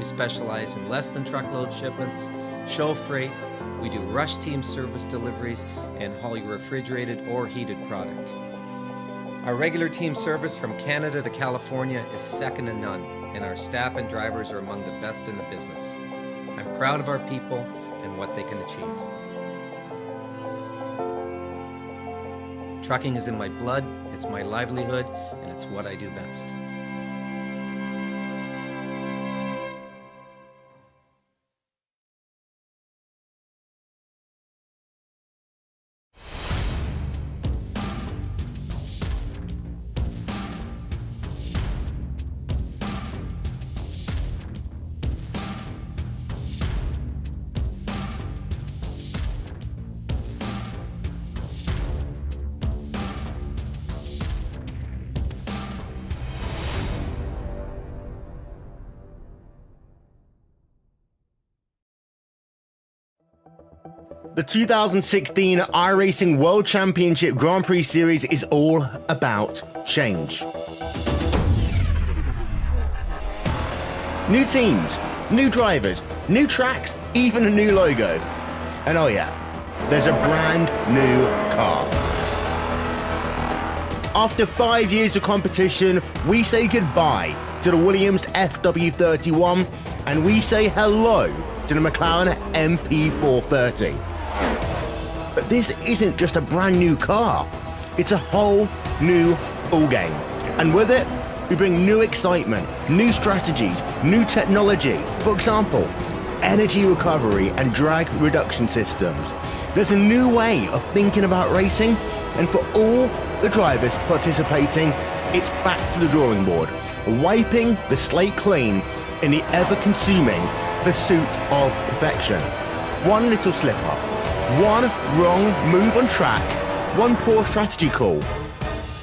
We specialize in less than truckload shipments, show freight, we do rush team service deliveries, and haul your refrigerated or heated product. Our regular team service from Canada to California is second to none, and our staff and drivers are among the best in the business. I'm proud of our people and what they can achieve. Trucking is in my blood, it's my livelihood, and it's what I do best. The 2016 iRacing World Championship Grand Prix Series is all about change. New teams, new drivers, new tracks, even a new logo. And oh yeah, there's a brand new car. After 5 years of competition, we say goodbye to the Williams FW31 and we say hello to the McLaren MP430. But this isn't just a brand new car, it's a whole new ballgame. And with it, we bring new excitement, new strategies, new technology. For example, energy recovery and drag reduction systems. There's a new way of thinking about racing, and for all the drivers participating, it's back to the drawing board, wiping the slate clean in the ever-consuming pursuit of perfection. One little slip-up, one wrong move on track, one poor strategy call,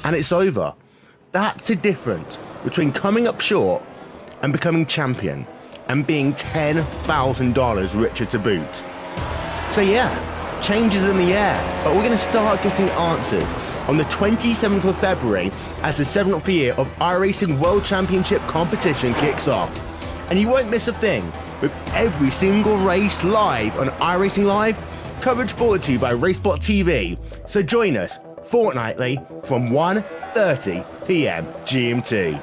and it's over. That's the difference between coming up short and becoming champion, and being $10,000 richer to boot. So yeah, change is in the air, but we're going to start getting answers on the 27th of February as the 7th year of iRacing World Championship competition kicks off. And you won't miss a thing, with every single race live on iRacing Live, coverage brought to you by RaceBot TV. So join us fortnightly from 1:30 p.m. GMT.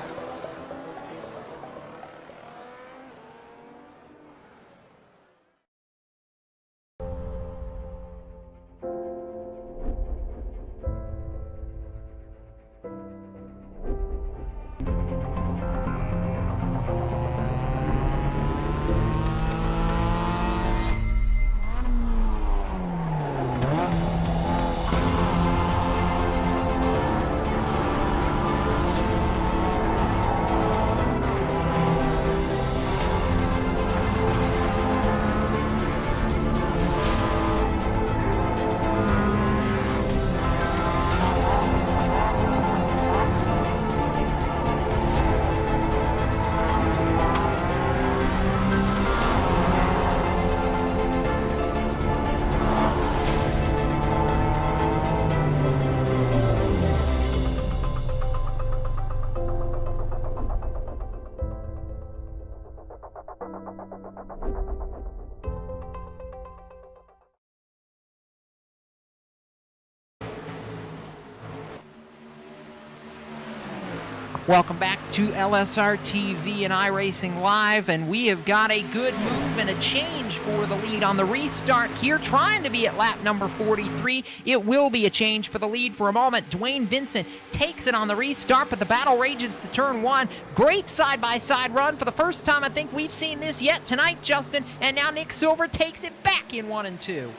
Welcome back to LSRTV and iRacing Live, and we have got a good move and a change for the lead on the restart here, trying to be at lap number 43. It will be a change for the lead for a moment. Dwayne Vincent takes it on the restart, but the battle rages to turn one. Great side-by-side run for the first time I think we've seen this yet tonight, Justin, and now Nick Silver takes it back in 1 and 2.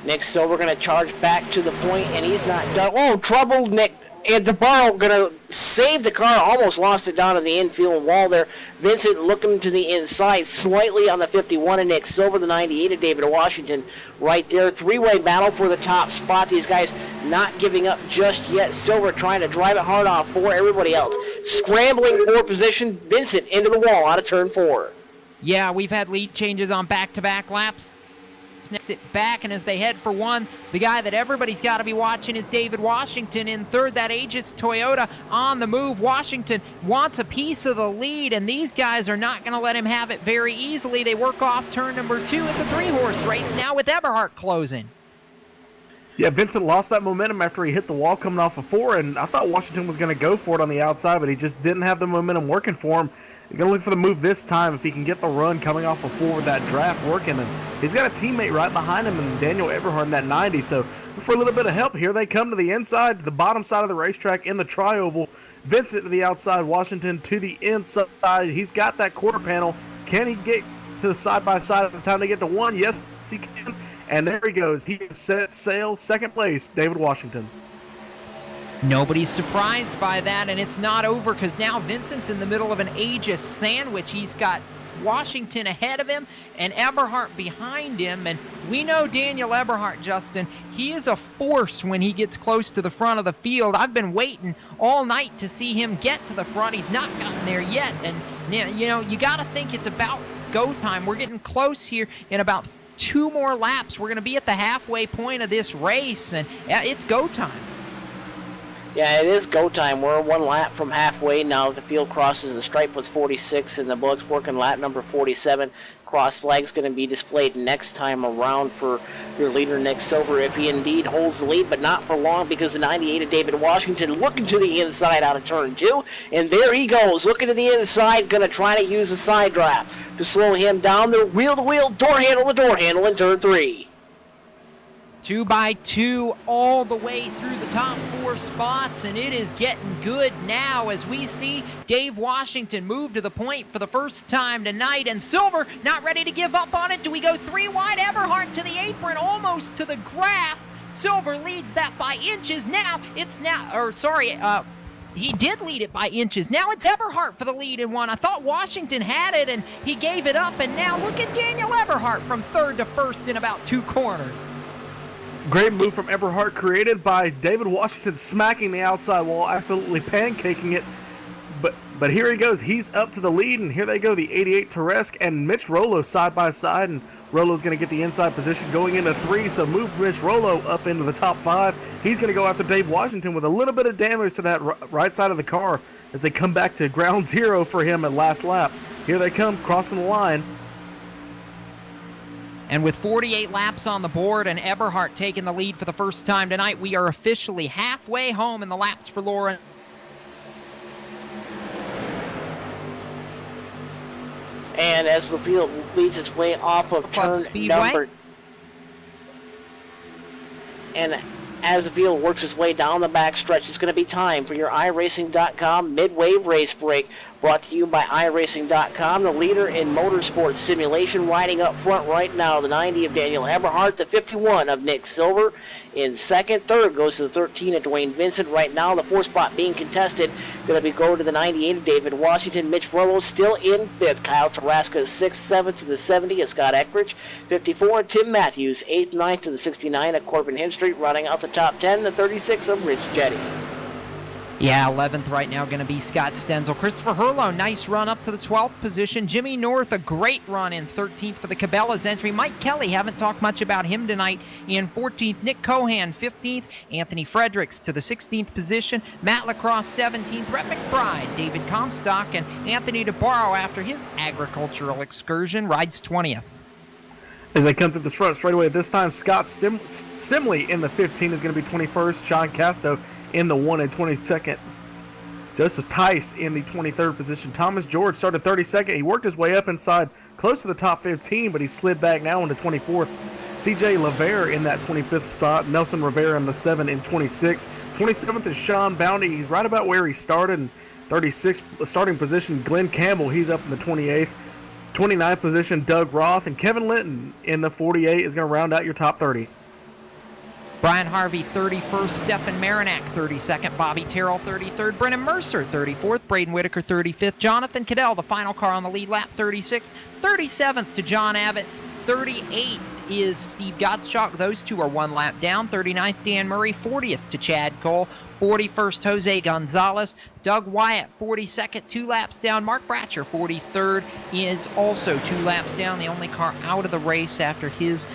Nick Silver going to charge back to the point, and he's not done. Oh, trouble, Nick. And DeBarro going to save the car, almost lost it down to the infield wall there. Vincent looking to the inside, slightly on the 51 of Nick Silver, the 98 of David Washington right there. Three-way battle for the top spot. These guys not giving up just yet. Silver trying to drive it hard off for everybody else. Scrambling for position. Vincent into the wall out of turn 4. Yeah, we've had lead changes on back-to-back laps. Snakes it back, and as they head for one, the guy that everybody's got to be watching is David Washington in third. That Aegis Toyota on the move. Washington wants a piece of the lead, and these guys are not going to let him have it very easily. They work off turn number 2. It's a 3-horse race now with Eberhardt closing. Yeah, Vincent lost that momentum after he hit the wall coming off of 4, and I thought Washington was going to go for it on the outside, but he just didn't have the momentum working for him. He's going to look for the move this time if he can get the run coming off of 4 with that draft working. And he's got a teammate right behind him in Daniel Eberhardt in that 90. So for a little bit of help, here they come to the inside, to the bottom side of the racetrack in the tri-oval. Vincent to the outside, Washington to the inside. He's got that quarter panel. Can he get to the side-by-side at the time to get to 1? Yes, he can. And there he goes. He has set sail. Second place, David Washington. Nobody's surprised by that, and it's not over because now Vincent's in the middle of an Aegis sandwich. He's got Washington ahead of him and Eberhardt behind him, and we know Daniel Eberhardt, Justin, he is a force when he gets close to the front of the field. I've been waiting all night to see him get to the front. He's not gotten there yet, and you know, you got to think it's about go time. We're getting close here in about 2 more laps. We're going to be at the halfway point of this race, and it's go time. Yeah, it is go time. We're 1 lap from halfway now. The field crosses the stripe was 46, and the bug's working lap number 47. Cross flag's going to be displayed next time around for your leader, Nick Silver, if he indeed holds the lead, but not for long because the 98 of David Washington looking to the inside out of turn 2, and there he goes, looking to the inside, going to try to use a side draft to slow him down. The wheel-to-wheel, door handle in turn 3. 2 by 2 all the way through the top 4 spots, and it is getting good now as we see Dave Washington move to the point for the first time tonight, and Silver not ready to give up on it. Do we go 3 wide? Eberhardt to the apron, almost to the grass. Silver leads that by inches. He did lead it by inches. Now it's Eberhardt for the lead in 1. I thought Washington had it, and he gave it up, and now look at Daniel Eberhardt from 3rd to 1st in about 2 corners. Great move from Eberhardt, created by David Washington, smacking the outside wall, absolutely pancaking it. But here he goes. He's up to the lead, and here they go, the 88 Teresk and Mitch Rollo side by side, and Rollo's going to get the inside position going into 3, so move Mitch Rollo up into the top 5. He's going to go after Dave Washington with a little bit of damage to that right side of the car as they come back to ground zero for him at last lap. Here they come, crossing the line. And with 48 laps on the board and Eberhardt taking the lead for the first time tonight, we are officially halfway home in the laps for Lauren. And as the field leads its way off of turn number... And as the field works its way down the backstretch, it's going to be time for your iRacing.com midway race break. Brought to you by iRacing.com, the leader in motorsports simulation, riding up front right now. The 90 of Daniel Eberhardt, the 51 of Nick Silver in 2nd. 3rd goes to the 13 of Dwayne Vincent. Right now, the 4th spot being contested. Going to be going to the 98 of David Washington. Mitch Rollo still in 5th. Kyle Taraska 6th. 7th to the 70 of Scott Eckridge. 54, Tim Matthews. 8th, 9th to the 69 of Corbin Henstreet. Running out the top 10, the 36 of Rich Jetty. Yeah, 11th right now going to be Scott Stenzel. Christopher Hurlow, nice run up to the 12th position. Jimmy North, a great run in 13th for the Cabela's entry. Mike Kelly, haven't talked much about him tonight, in 14th. Nick Cohan, 15th. Anthony Fredericks to the 16th position. Matt Lacrosse, 17th. Brett McBride, David Comstock, and Anthony DeBarro, after his agricultural excursion, rides 20th. As they come through the front straightaway this time, Scott Simley in the 15 is going to be 21st. Sean Casto in the 1 and 22nd. Joseph Tice in the 23rd position. Thomas George started 32nd. He worked his way up inside close to the top 15, but he slid back now into 24th. CJ Lavere in that 25th spot. Nelson Rivera in the 7 and 26th. 27th is Sean Bounty. He's right about where he started. In 36th starting position, Glenn Campbell. He's up in the 28th. 29th position, Doug Roth. And Kevin Linton in the 48 is going to round out your top 30. Brian Harvey, 31st. Stephen Marinac, 32nd. Bobby Terrell, 33rd. Brennan Mercer, 34th. Braden Whitaker, 35th. Jonathan Cadell, the final car on the lead lap, 36th. 37th to John Abbott. 38th is Steve Gottschalk. Those two are 1 lap down. 39th, Dan Murray. 40th to Chad Cole. 41st, Jose Gonzalez. Doug Wyatt, 42nd, 2 laps down. Mark Bratcher, 43rd, is also 2 laps down. The only car out of the race after his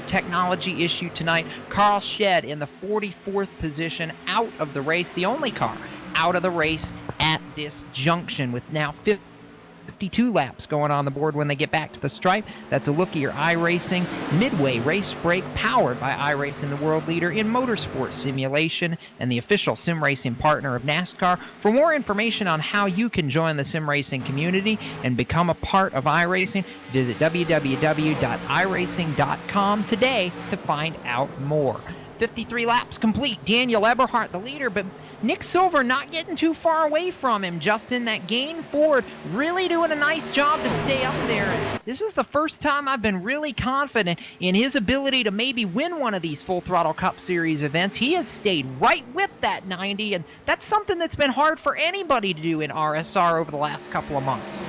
technology issue tonight. Carl Shedd in the 44th position, out of the race. The only car out of the race at this junction, with now 52 laps going on the board when they get back to the stripe. That's a look at your iRacing Midway Race Break, powered by iRacing, the world leader in motorsport simulation and the official sim racing partner of NASCAR. For more information on how you can join the sim racing community and become a part of iRacing, visit www.iracing.com today to find out more. 53 laps complete. Daniel Eberhardt the leader, but Nick Silver not getting too far away from him. Justin, that gain forward, really doing a nice job to stay up there. This is the first time I've been really confident in his ability to maybe win one of these Full Throttle Cup Series events. He has stayed right with that 90, and that's something that's been hard for anybody to do in RSR over the last couple of months.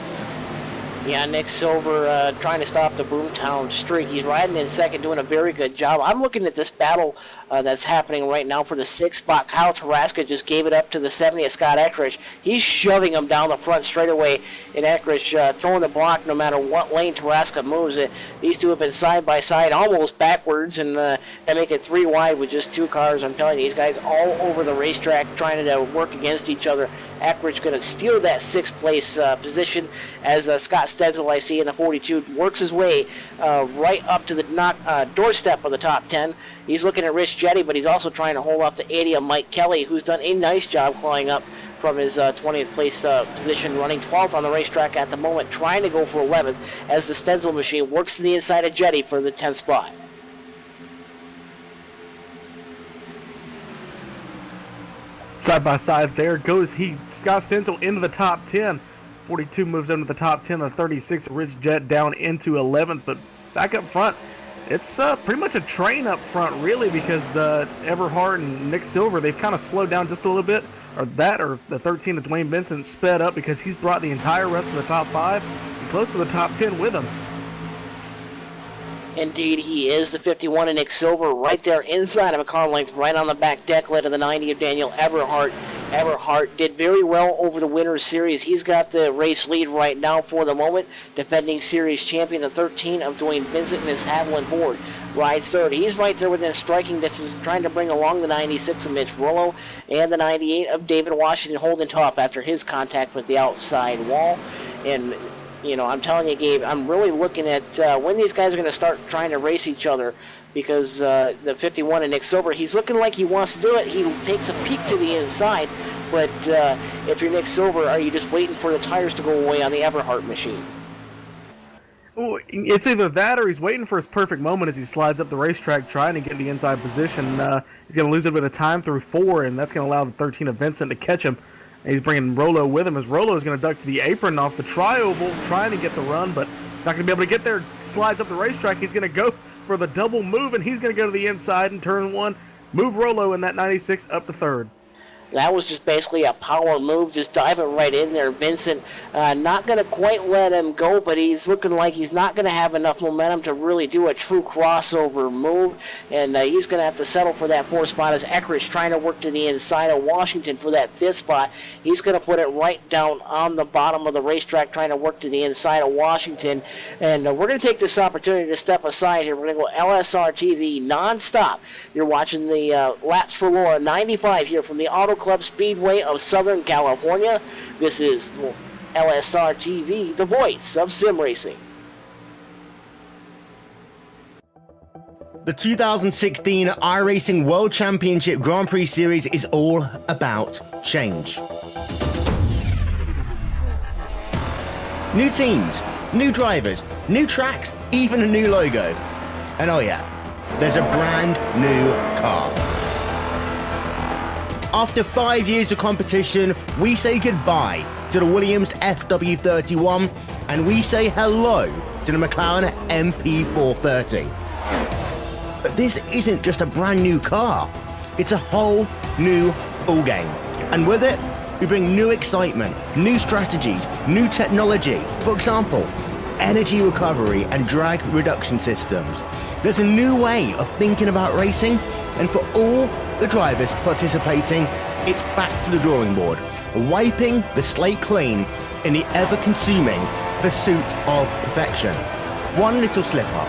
Yeah, Nick Silver trying to stop the Boomtown streak. He's riding in second, doing a very good job. I'm looking at this battle that's happening right now for the 6th spot. Kyle Tarasca just gave it up to the 70th, Scott Eckrich. He's shoving him down the front straightaway, and Eckrich throwing the block no matter what lane Tarasca moves it. These two have been side by side, almost backwards, and they make it 3 wide with just 2 cars. I'm telling you, these guys all over the racetrack trying to work against each other. Eckrich going to steal that 6th place position as Scott Stenzel, I see in the 42, works his way right up to the doorstep of the top 10. He's looking at Rich Jetty, but he's also trying to hold off the 80 of Mike Kelly, who's done a nice job clawing up from his 20th place position, running 12th on the racetrack at the moment, trying to go for 11th as the Stenzel machine works to the inside of Jetty for the 10th spot. Side by side there goes Scott Stenzel into the top 10. 42 moves into the top 10. The 36, Rich Jet, down into 11th. But back up front, it's pretty much a train up front, really, because Eberhardt and Nick Silver, they've kind of slowed down just a little bit. Or the 13 of Dwayne Benson sped up because he's brought the entire rest of the top 5 and close to the top 10 with him. Indeed, he is. The 51 of Nick Silver right there inside of a car length, right on the back deck lid of the 90 of Daniel Eberhardt. Eberhardt did very well over the Winners Series. He's got the race lead right now for the moment. Defending series champion, the 13 of Dwayne Vincent and his Haviland Ford rides third. He's right there within striking distance, trying to bring along the 96 of Mitch Rollo and the 98 of David Washington holding tough after his contact with the outside wall. And you know, I'm telling you, Gabe, I'm really looking at when these guys are going to start trying to race each other, because the 51 of Nick Silver, he's looking like he wants to do it. He takes a peek to the inside, but if you're Nick Silver, are you just waiting for the tires to go away on the Eberhardt machine? Well, it's either that or he's waiting for his perfect moment as he slides up the racetrack trying to get the inside position. He's going to lose a bit of time through 4, and that's going to allow the 13 of Vincent to catch him. And he's bringing Rollo with him as Rollo is going to duck to the apron off the tri-oval, trying to get the run, but he's not going to be able to get there. Slides up the racetrack. He's going to go for the double move, and he's going to go to the inside in turn 1. Move Rollo in that 96 up to 3rd. That was just basically a power move, just diving right in there. Vincent not going to quite let him go, but he's looking like he's not going to have enough momentum to really do a true crossover move, and he's going to have to settle for that 4th spot as Eckrich trying to work to the inside of Washington for that 5th spot. He's going to put it right down on the bottom of the racetrack, trying to work to the inside of Washington, and we're going to take this opportunity to step aside here. We're going to go LSRTV nonstop. You're watching the Laps for Laura 95 here from the Auto Club Speedway of Southern California. This is LSRTV, the voice of sim racing. The 2016 iRacing World Championship Grand Prix Series is all about change. New teams, new drivers, new tracks, even a new logo. And oh yeah, there's a brand new car. After 5 years of competition, we say goodbye to the Williams FW31 and we say hello to the McLaren MP430. But this isn't just a brand new car, it's a whole new ballgame. And with it, we bring new excitement, new strategies, new technology. For example, energy recovery and drag reduction systems. There's a new way of thinking about racing, and for all the drivers participating, it's back to the drawing board, wiping the slate clean in the ever-consuming pursuit of perfection. One little slip-up,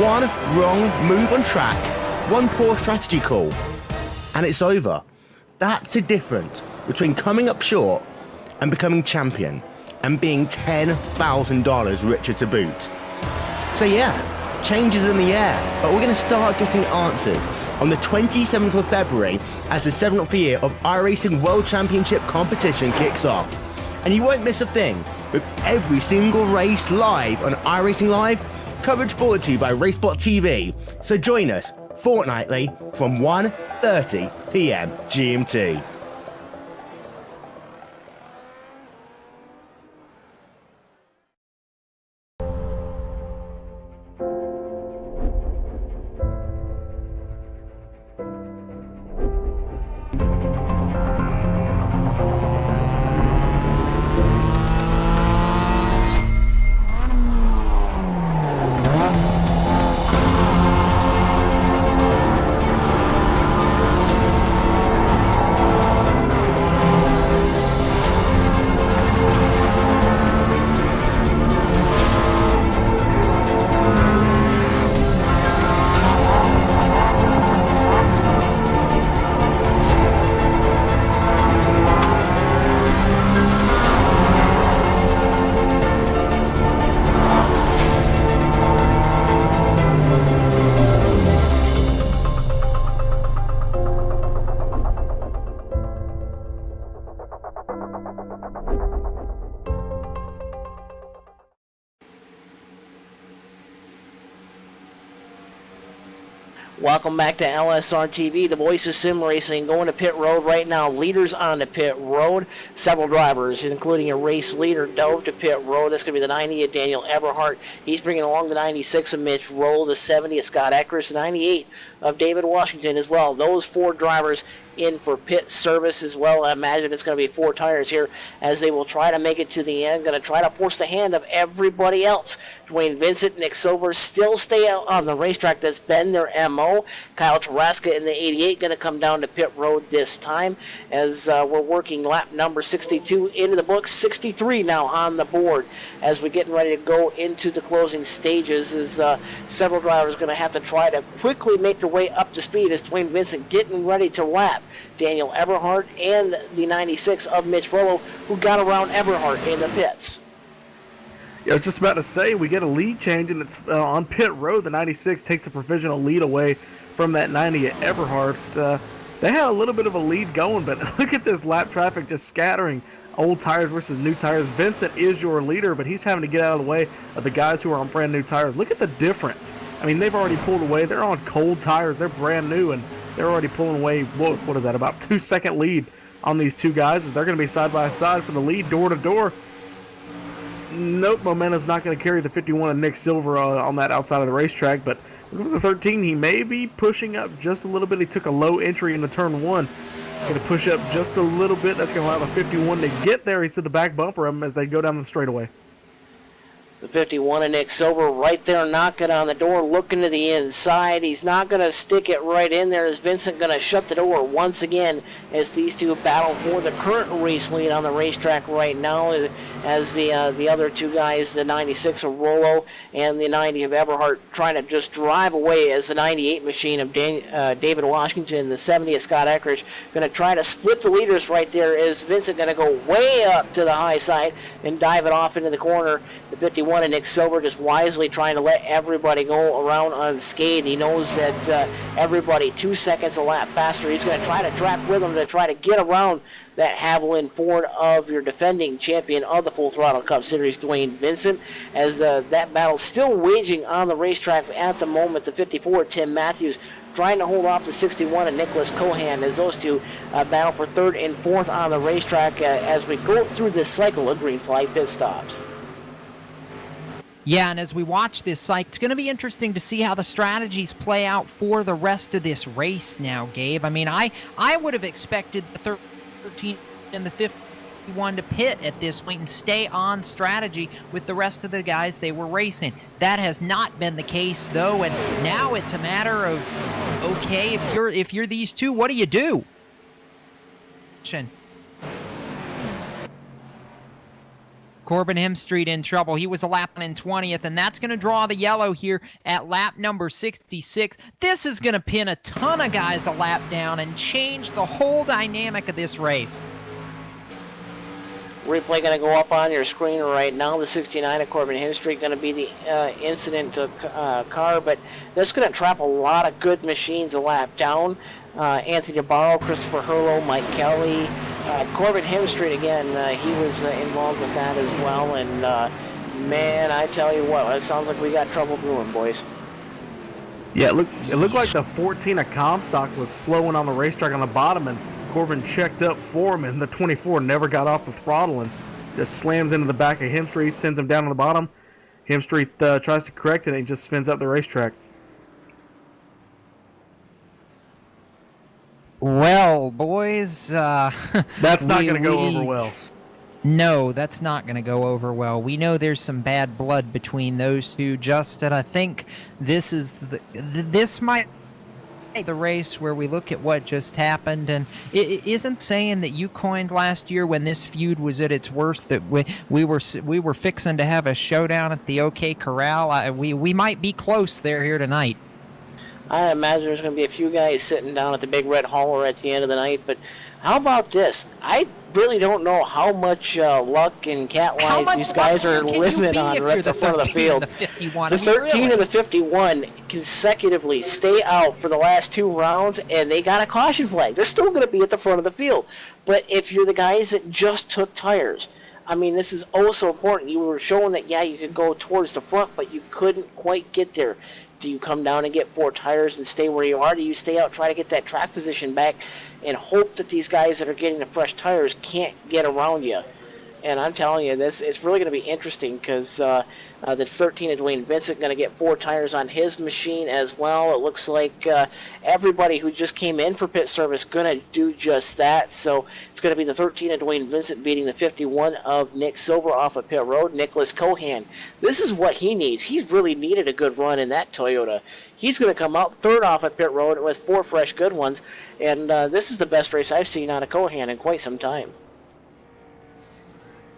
one wrong move on track, one poor strategy call, and it's over. That's the difference between coming up short and becoming champion, and being $10,000 richer to boot. So yeah, change is in the air, but we're going to start getting answers on the 27th of February as the 7th year of iRacing World Championship competition kicks off. And you won't miss a thing, with every single race live on iRacing Live, coverage brought to you by Racebot TV. So join us fortnightly from 1:30 p.m. GMT. Welcome back to LSRTV, the voice of sim racing, going to pit road right now. Leaders on the pit road. Several drivers, including a race leader, dove to pit road. That's going to be the 90 of Daniel Eberhardt. He's bringing along the 96 of Mitch Roll, the 70 of Scott Eckers, the 98 of David Washington as well. Those four drivers in for pit service as well. I imagine it's going to be four tires here as they will try to make it to the end. Going to try to force the hand of everybody else. Dwayne Vincent, Nick Silver still stay out on the racetrack. That's been their MO. Kyle Taraska in the 88 going to come down to pit road this time as we're working lap number 62 into the books. 63 now on the board as we're getting ready to go into the closing stages. As several drivers going to have to try to quickly make their way up to speed as Dwayne Vincent getting ready to lap Daniel Eberhardt and the 96 of Mitch Frollo, who got around Eberhardt in the pits. Yeah, I was just about to say, we get a lead change, and it's on pit road. The 96 takes the provisional lead away from that 90 at Eberhardt. They had a little bit of a lead going, but look at this lap traffic just scattering old tires versus new tires. Vincent is your leader, but he's having to get out of the way of the guys who are on brand new tires. Look at the difference. I mean, they've already pulled away. They're on cold tires. They're brand new, and they're already pulling away, what is that, about 2-second lead on these two guys. They're going to be side by side for the lead, door to door. Nope, momentum's not going to carry the 51 of Nick Silver on that outside of the racetrack, but look at the 13. He may be pushing up just a little bit. He took a low entry into turn one. Going to push up just a little bit. That's going to allow the 51 to get there. He's to the back bumper of him as they go down the straightaway. The 51 of Nick Silver right there knocking on the door, looking to the inside. He's not going to stick it right in there. Is Vincent going to shut the door once again as these two battle for the current race lead on the racetrack right now, as the other two guys, the 96 of Rollo and the 90 of Eberhardt, trying to just drive away as the 98 machine of David Washington, the 70 of Scott Eckridge, going to try to split the leaders right there. Is Vincent going to go way up to the high side and dive it off into the corner? The 51 of Nick Silver just wisely trying to let everybody go around unscathed. He knows that everybody 2 seconds a lap faster. He's going to try to draft with them to try to get around that Haviland Ford of your defending champion of the Full Throttle Cup Series, Dwayne Vincent, as that battle still waging on the racetrack at the moment. The 54, Tim Matthews, trying to hold off the 61 of Nicholas Cohan as those two battle for third and fourth on the racetrack as we go through this cycle of green flag pit stops. Yeah, and as we watch this cycle, it's going to be interesting to see how the strategies play out for the rest of this race now, Gabe. I mean, I would have expected the 13 and the 15 wanted to pit at this point and stay on strategy with the rest of the guys they were racing. That has not been the case though, and now it's a matter of, okay, if you're these two, what do you do? Corbin Hemstreet in trouble. He was a lap in 20th, and that's going to draw the yellow here at lap number 66. This is going to pin a ton of guys a lap down and change the whole dynamic of this race. Replay going to go up on your screen right now. The 69 of Corbin Hemstreet going to be the incident car, but this is going to trap a lot of good machines a lap down. Anthony DeBarro, Christopher Hurlow, Mike Kelly, Corbin Hemstreet again, he was involved with that as well, and man, I tell you what, it sounds like we got trouble brewing, boys. Yeah, it looked like the 14 of Comstock was slowing on the racetrack on the bottom, and Corbin checked up for him, and the 24 never got off the throttle and just slams into the back of Hemstreet, sends him down on the bottom. Hemstreet tries to correct it, and he just spins up the racetrack. Well, boys, that's not going to go over well. No, that's not going to go over well. We know there's some bad blood between those two, Justin. I think this might be the race where we look at what just happened, and it isn't saying that you coined last year when this feud was at its worst that we were fixing to have a showdown at the OK Corral. We might be close here tonight. I imagine there's going to be a few guys sitting down at the Big Red Hauler at the end of the night, but how about this? I really don't know how much luck and cat life these guys are living on right at the front of the field. The 13 and the 51 consecutively stay out for the last two rounds, and they got a caution flag. They're still going to be at the front of the field. But if you're the guys that just took tires, I mean, this is oh so important. You were showing that, yeah, you could go towards the front, but you couldn't quite get there. Do you come down and get 4 tires and stay where you are? Do you stay out, try to get that track position back, and hope that these guys that are getting the fresh tires can't get around you? And I'm telling you, it's really going to be interesting because the 13 of Dwayne Vincent going to get 4 tires on his machine as well. It looks like everybody who just came in for pit service going to do just that. So it's going to be the 13 of Dwayne Vincent beating the 51 of Nick Silver off of pit road. Nicholas Cohan, this is what he needs. He's really needed a good run in that Toyota. He's going to come out third off of pit road with 4 fresh good ones. And this is the best race I've seen out of Cohan in quite some time.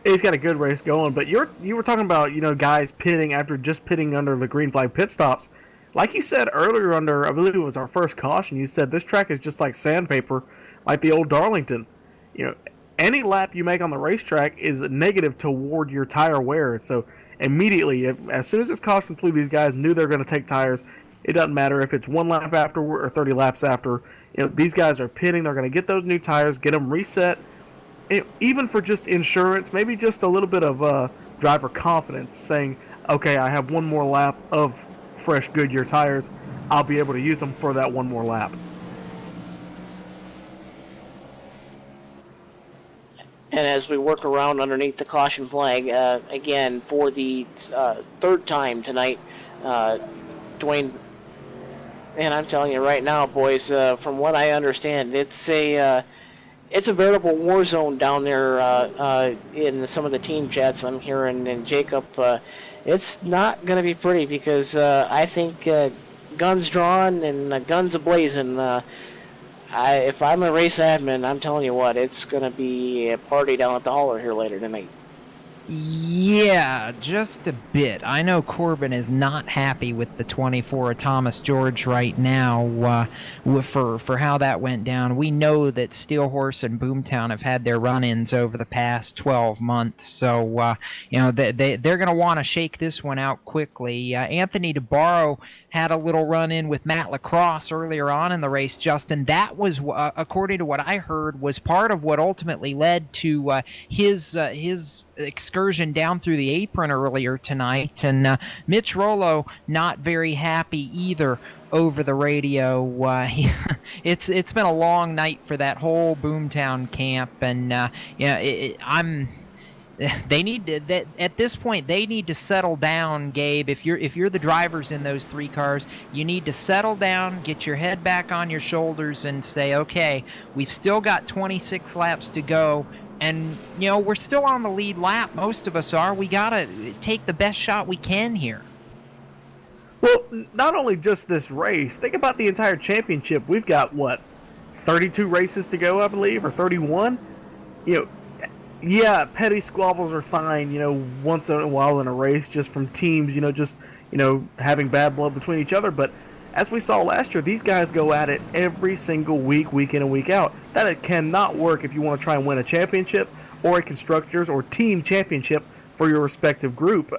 He's got a good race going, but you were talking about, guys pitting after just pitting under the green flag pit stops. Like you said earlier I believe it was our first caution, you said this track is just like sandpaper, like the old Darlington. Any lap you make on the racetrack is negative toward your tire wear. So immediately, as soon as this caution flew, these guys knew they're going to take tires. It doesn't matter if it's 1 lap after or 30 laps after. These guys are pitting. They're going to get those new tires, get them reset. Even for just insurance, maybe just a little bit of driver confidence, saying, okay, I have 1 more lap of fresh Goodyear tires, I'll be able to use them for that 1 more lap. And as we work around underneath the caution flag, again, for the 3rd time tonight, Dwayne, and I'm telling you right now, boys, from what I understand, it's a veritable war zone down there in some of the team chats I'm hearing. And Jacob, it's not going to be pretty because I think guns drawn and guns a-blazing. If I'm a race admin, I'm telling you what, it's going to be a party down at the hauler here later tonight. Yeah, just a bit. I know Corbin is not happy with the 24 of Thomas George right now for how that went down. We know that Steelhorse and Boomtown have had their run-ins over the past 12 months, so they're going to want to shake this one out quickly. Anthony DeBarro had a little run-in with Matt Lacrosse earlier on in the race, Justin. That was, according to what I heard, was part of what ultimately led to his excursion down through the apron earlier tonight. And Mitch Rollo not very happy either over the radio. It's been a long night for that whole Boomtown camp, and they need to, at this point, they need to settle down, Gabe. If you're the drivers in those 3 cars, you need to settle down, get your head back on your shoulders, and say, okay, we've still got 26 laps to go. And, we're still on the lead lap. Most of us are. We got to take the best shot we can here. Well, not only just this race, think about the entire championship. We've got, 32 races to go, I believe, or 31? Yeah, petty squabbles are fine, once in a while in a race, just from teams, having bad blood between each other. But as we saw last year, these guys go at it every single week, week in and week out. That cannot work if you want to try and win a championship or a constructors or team championship for your respective group.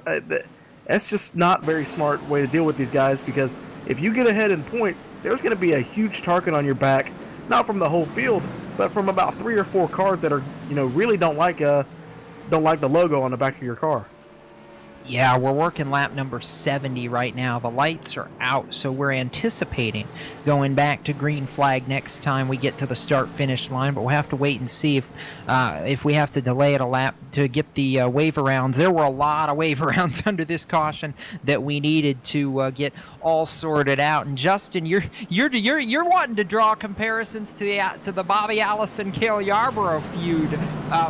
That's just not a very smart way to deal with these guys, because if you get ahead in points, there's going to be a huge target on your back, not from the whole field, but from about 3 or 4 cars that are, really don't like the logo on the back of your car. Yeah, we're working lap number 70 right now. The lights are out, so we're anticipating going back to green flag next time we get to the start-finish line, but we'll have to wait and see if we have to delay it a lap to get the wave arounds. There were a lot of wave arounds under this caution that we needed to get all sorted out. And Justin, you're wanting to draw comparisons to the Bobby Allison Cale Yarborough feud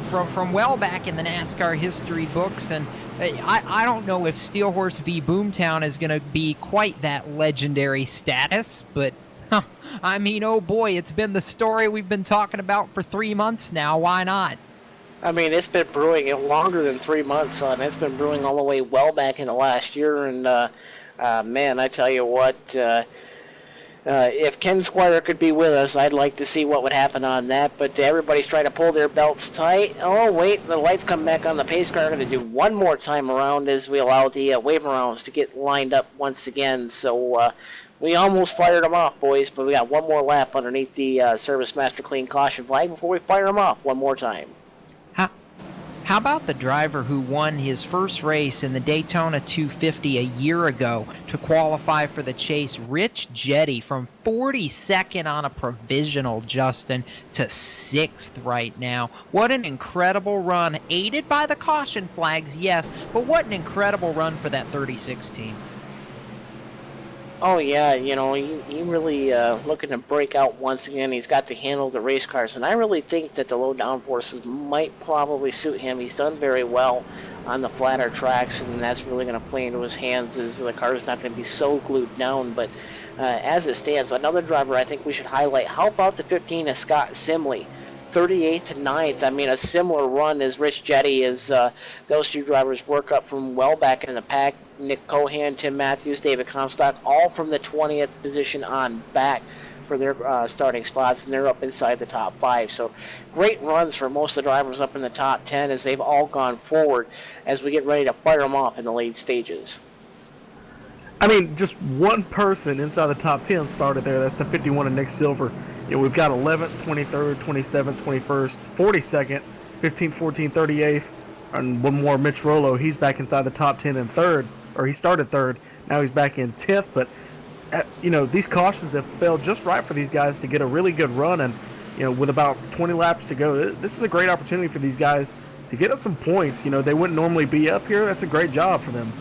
from well back in the NASCAR history books, and I don't know if Steel Horse v. Boomtown is going to be quite that legendary status, but oh boy, it's been the story we've been talking about for 3 months now. Why not? I mean, it's been brewing longer than 3 months, and it's been brewing all the way well back into last year. And man, I tell you what, if Ken Squire could be with us, I'd like to see what would happen on that. But everybody's trying to pull their belts tight. Oh, wait, the lights come back on the pace car. I'm going to do one more time around as we allow the wave arounds to get lined up once again. So we almost fired them off, boys, but we got one more lap underneath the Service Master Clean caution flag before we fire them off one more time. How about the driver who won his first race in the Daytona 250 a year ago to qualify for the chase? Rich Jetty from 42nd on a provisional, Justin, to 6th right now. What an incredible run. Aided by the caution flags, yes, but what an incredible run for that 36 team. Oh, yeah, he really looking to break out once again. He's got to handle the race cars, and I really think that the low downforces might probably suit him. He's done very well on the flatter tracks, and that's really going to play into his hands as the car's not going to be so glued down. But as it stands, another driver I think we should highlight. How about the 15 of Scott Simley? 38th to 9th. I mean, a similar run as Rich Jetty as those two drivers work up from well back in the pack. Nick Cohan, Tim Matthews, David Comstock, all from the 20th position on back for their starting spots, and they're up inside the top 5. So great runs for most of the drivers up in the top 10 as they've all gone forward as we get ready to fire them off in the late stages. I mean, just one person inside the top 10 started there. That's the 51 of Nick Silver. We've got 11th, 23rd, 27th, 21st, 42nd, 15th, 14th, 38th, and one more, Mitch Rollo. He's back inside the top 10 in 3rd, or he started 3rd. Now he's back in 10th. But, these cautions have failed just right for these guys to get a really good run. And, with about 20 laps to go, this is a great opportunity for these guys to get up some points. They wouldn't normally be up here. That's a great job for them.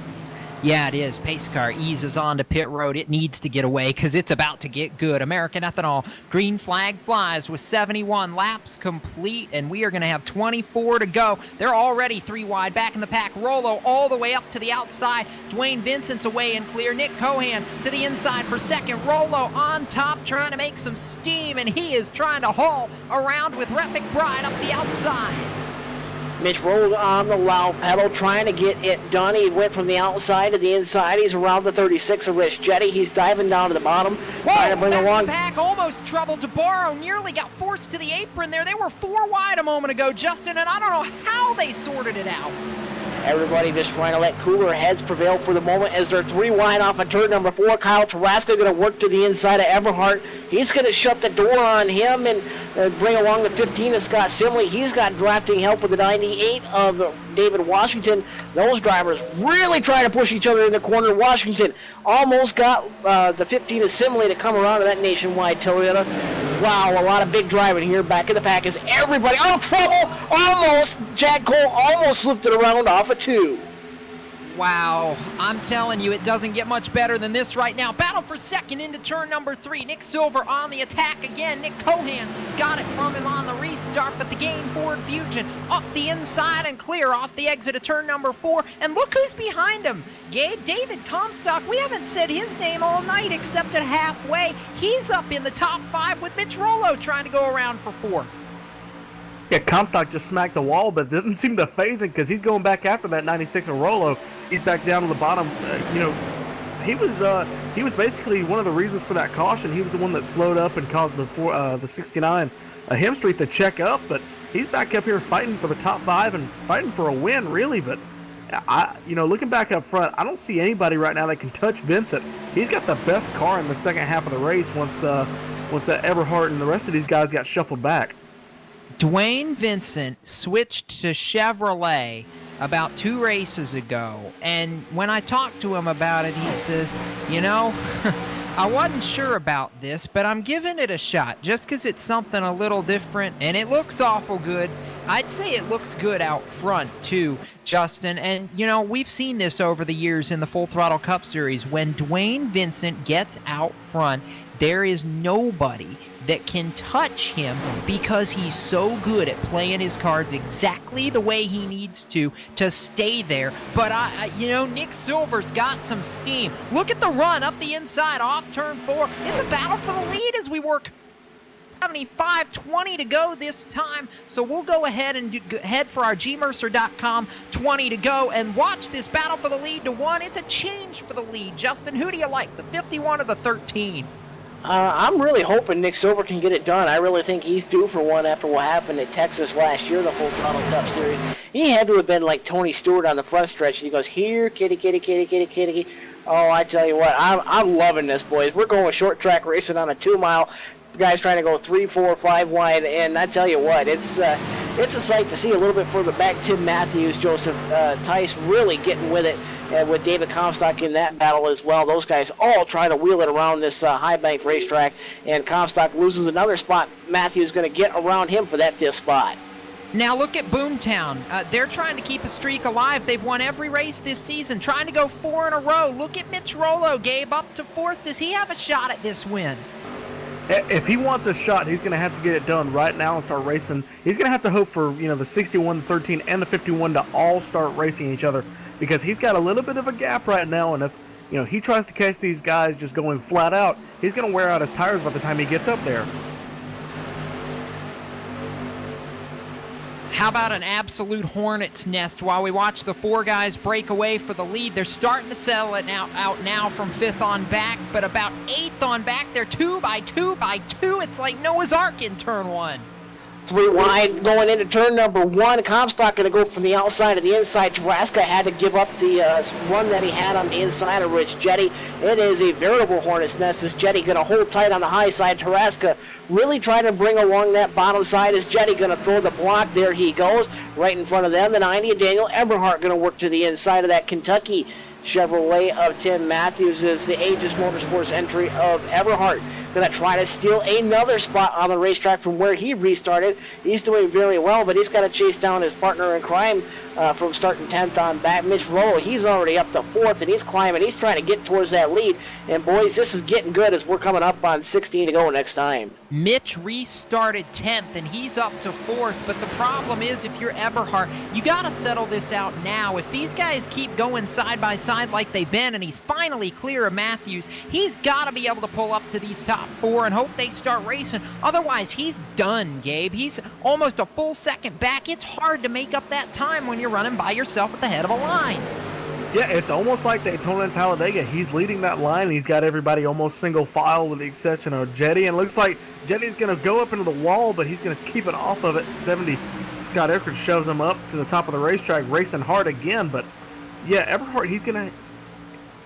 Yeah, it is. Pace car eases onto pit road. It needs to get away because it's about to get good. American Ethanol, green flag flies with 71 laps complete, and we are going to have 24 to go. They're already 3 wide. Back in the pack, Rollo all the way up to the outside. Dwayne Vincent's away and clear. Nick Cohan to the inside for second. Rollo on top trying to make some steam, and he is trying to haul around with Rhett McBride up the outside. Mitch rolled on the low pedal, trying to get it done. He went from the outside to the inside. He's around the 36 of Rich Jetty. He's diving down to the bottom, trying to bring along. Back, almost troubled. DeBarro nearly got forced to the apron there. They were 4 wide a moment ago, Justin, and I don't know how they sorted it out. Everybody just trying to let cooler heads prevail for the moment as they're 3 wide off of turn number 4. Kyle Tarasca going to work to the inside of Eberhardt. He's going to shut the door on him and bring along the 15 of Scott Simley. He's got drafting help with the 98 of David Washington. Those drivers really trying to push each other in the corner. Washington almost got the 15 of Simley to come around to that nationwide Toyota. Wow, a lot of big driving here. Back in the pack is everybody. Oh, trouble! Almost! Jack Cole almost slipped it around off of 2. Wow, I'm telling you, it doesn't get much better than this right now. Battle for second into turn number 3. Nick Silver on the attack again. Nick Cohan got it from him on the restart, but the gain Ford Fusion up the inside and clear off the exit of turn number 4. And look who's behind him. Gabe, David Comstock, we haven't said his name all night except at halfway. He's up in the top 5 with Mitch Rollo trying to go around for 4. Yeah, Comstock just smacked the wall, but didn't seem to phase him because he's going back after that 96 of Rollo. He's back down to the bottom. He was basically one of the reasons for that caution. He was the one that slowed up and caused the 69 Hemstreet to check up, but he's back up here fighting for the top 5 and fighting for a win, really. But looking back up front, I don't see anybody right now that can touch Vincent. He's got the best car in the second half of the race once Eberhardt and the rest of these guys got shuffled back. Dwayne Vincent switched to Chevrolet about 2 races ago, and when I talked to him about it, he says, I wasn't sure about this, but I'm giving it a shot just because it's something a little different, and it looks awful good. I'd say it looks good out front, too, Justin. And, we've seen this over the years in the Full Throttle Cup Series. When Dwayne Vincent gets out front, there is nobody that can touch him because he's so good at playing his cards exactly the way he needs to stay there. But, Nick Silver's got some steam. Look at the run up the inside off turn 4. It's a battle for the lead as we work 75-20 to go this time. So we'll go ahead and head for our gmercer.com 20 to go and watch this battle for the lead to 1. It's a change for the lead. Justin, who do you like, the 51 or the 13? I'm really hoping Nick Silver can get it done. I really think he's due for one after what happened at Texas last year, the Full Throttle Cup Series. He had to have been like Tony Stewart on the front stretch. He goes, here, kitty, kitty, kitty, kitty, kitty. Oh, I tell you what, I'm loving this, boys. We're going short track racing on a 2-mile. The guy's trying to go 3, 4, 5 wide, and I tell you what, it's a sight to see. A little bit further back, Tim Matthews, Joseph Tice really getting with it. With David Comstock in that battle as well. Those guys all trying to wheel it around this high bank racetrack, and Comstock loses another spot. Matthews going to get around him for that 5th spot. Now look at Boomtown. They're trying to keep a streak alive. They've won every race this season, trying to go 4 in a row. Look at Mitch Rollo, Gabe, up to 4th. Does he have a shot at this win? If he wants a shot, he's going to have to get it done right now and start racing. He's going to have to hope for the 61, the 13, and the 51 to all start racing each other, because he's got a little bit of a gap right now, and if he tries to catch these guys just going flat out, he's going to wear out his tires by the time he gets up there. How about an absolute hornet's nest while we watch the 4 guys break away for the lead? They're starting to settle it out now from 5th on back, but about 8th on back. They're 2 by 2 by 2. It's like Noah's Ark in turn 1. 3 wide going into turn number 1. Comstock going to go from the outside to the inside. Nebraska had to give up the run that he had on the inside of Rich Jetty. It is a veritable hornet's nest. Is Jetty going to hold tight on the high side? Nebraska really trying to bring along that bottom side. Is Jetty going to throw the block? There he goes, right in front of them. The 90 of Daniel Eberhardt going to work to the inside of that Kentucky Chevrolet of Tim Matthews. Is the Aegis Motorsports entry of Eberhardt. Going to try to steal another spot on the racetrack from where he restarted. He's doing very well, but he's got to chase down his partner in crime from starting 10th on back. Mitch Rollo, he's already up to 4th, and he's climbing. He's trying to get towards that lead. And, boys, this is getting good as we're coming up on 16 to go next time. Mitch restarted 10th, and he's up to 4th. But the problem is, if you're Eberhardt, you got to settle this out now. If these guys keep going side by side like they've been, and he's finally clear of Matthews, he's got to be able to pull up to these top 4 and hope they start racing. Otherwise, he's done, Gabe. He's almost a full second back. It's hard to make up that time when you're running by yourself at the head of a line. Yeah, it's almost like Daytona and Talladega. He's leading that line, and he's got everybody almost single file with the exception of Jetty. And it looks like Jetty's going to go up into the wall, but he's going to keep it off of it. 70, Scott Eckert shoves him up to the top of the racetrack, racing hard again. But, yeah, Eberhardt, he's going to...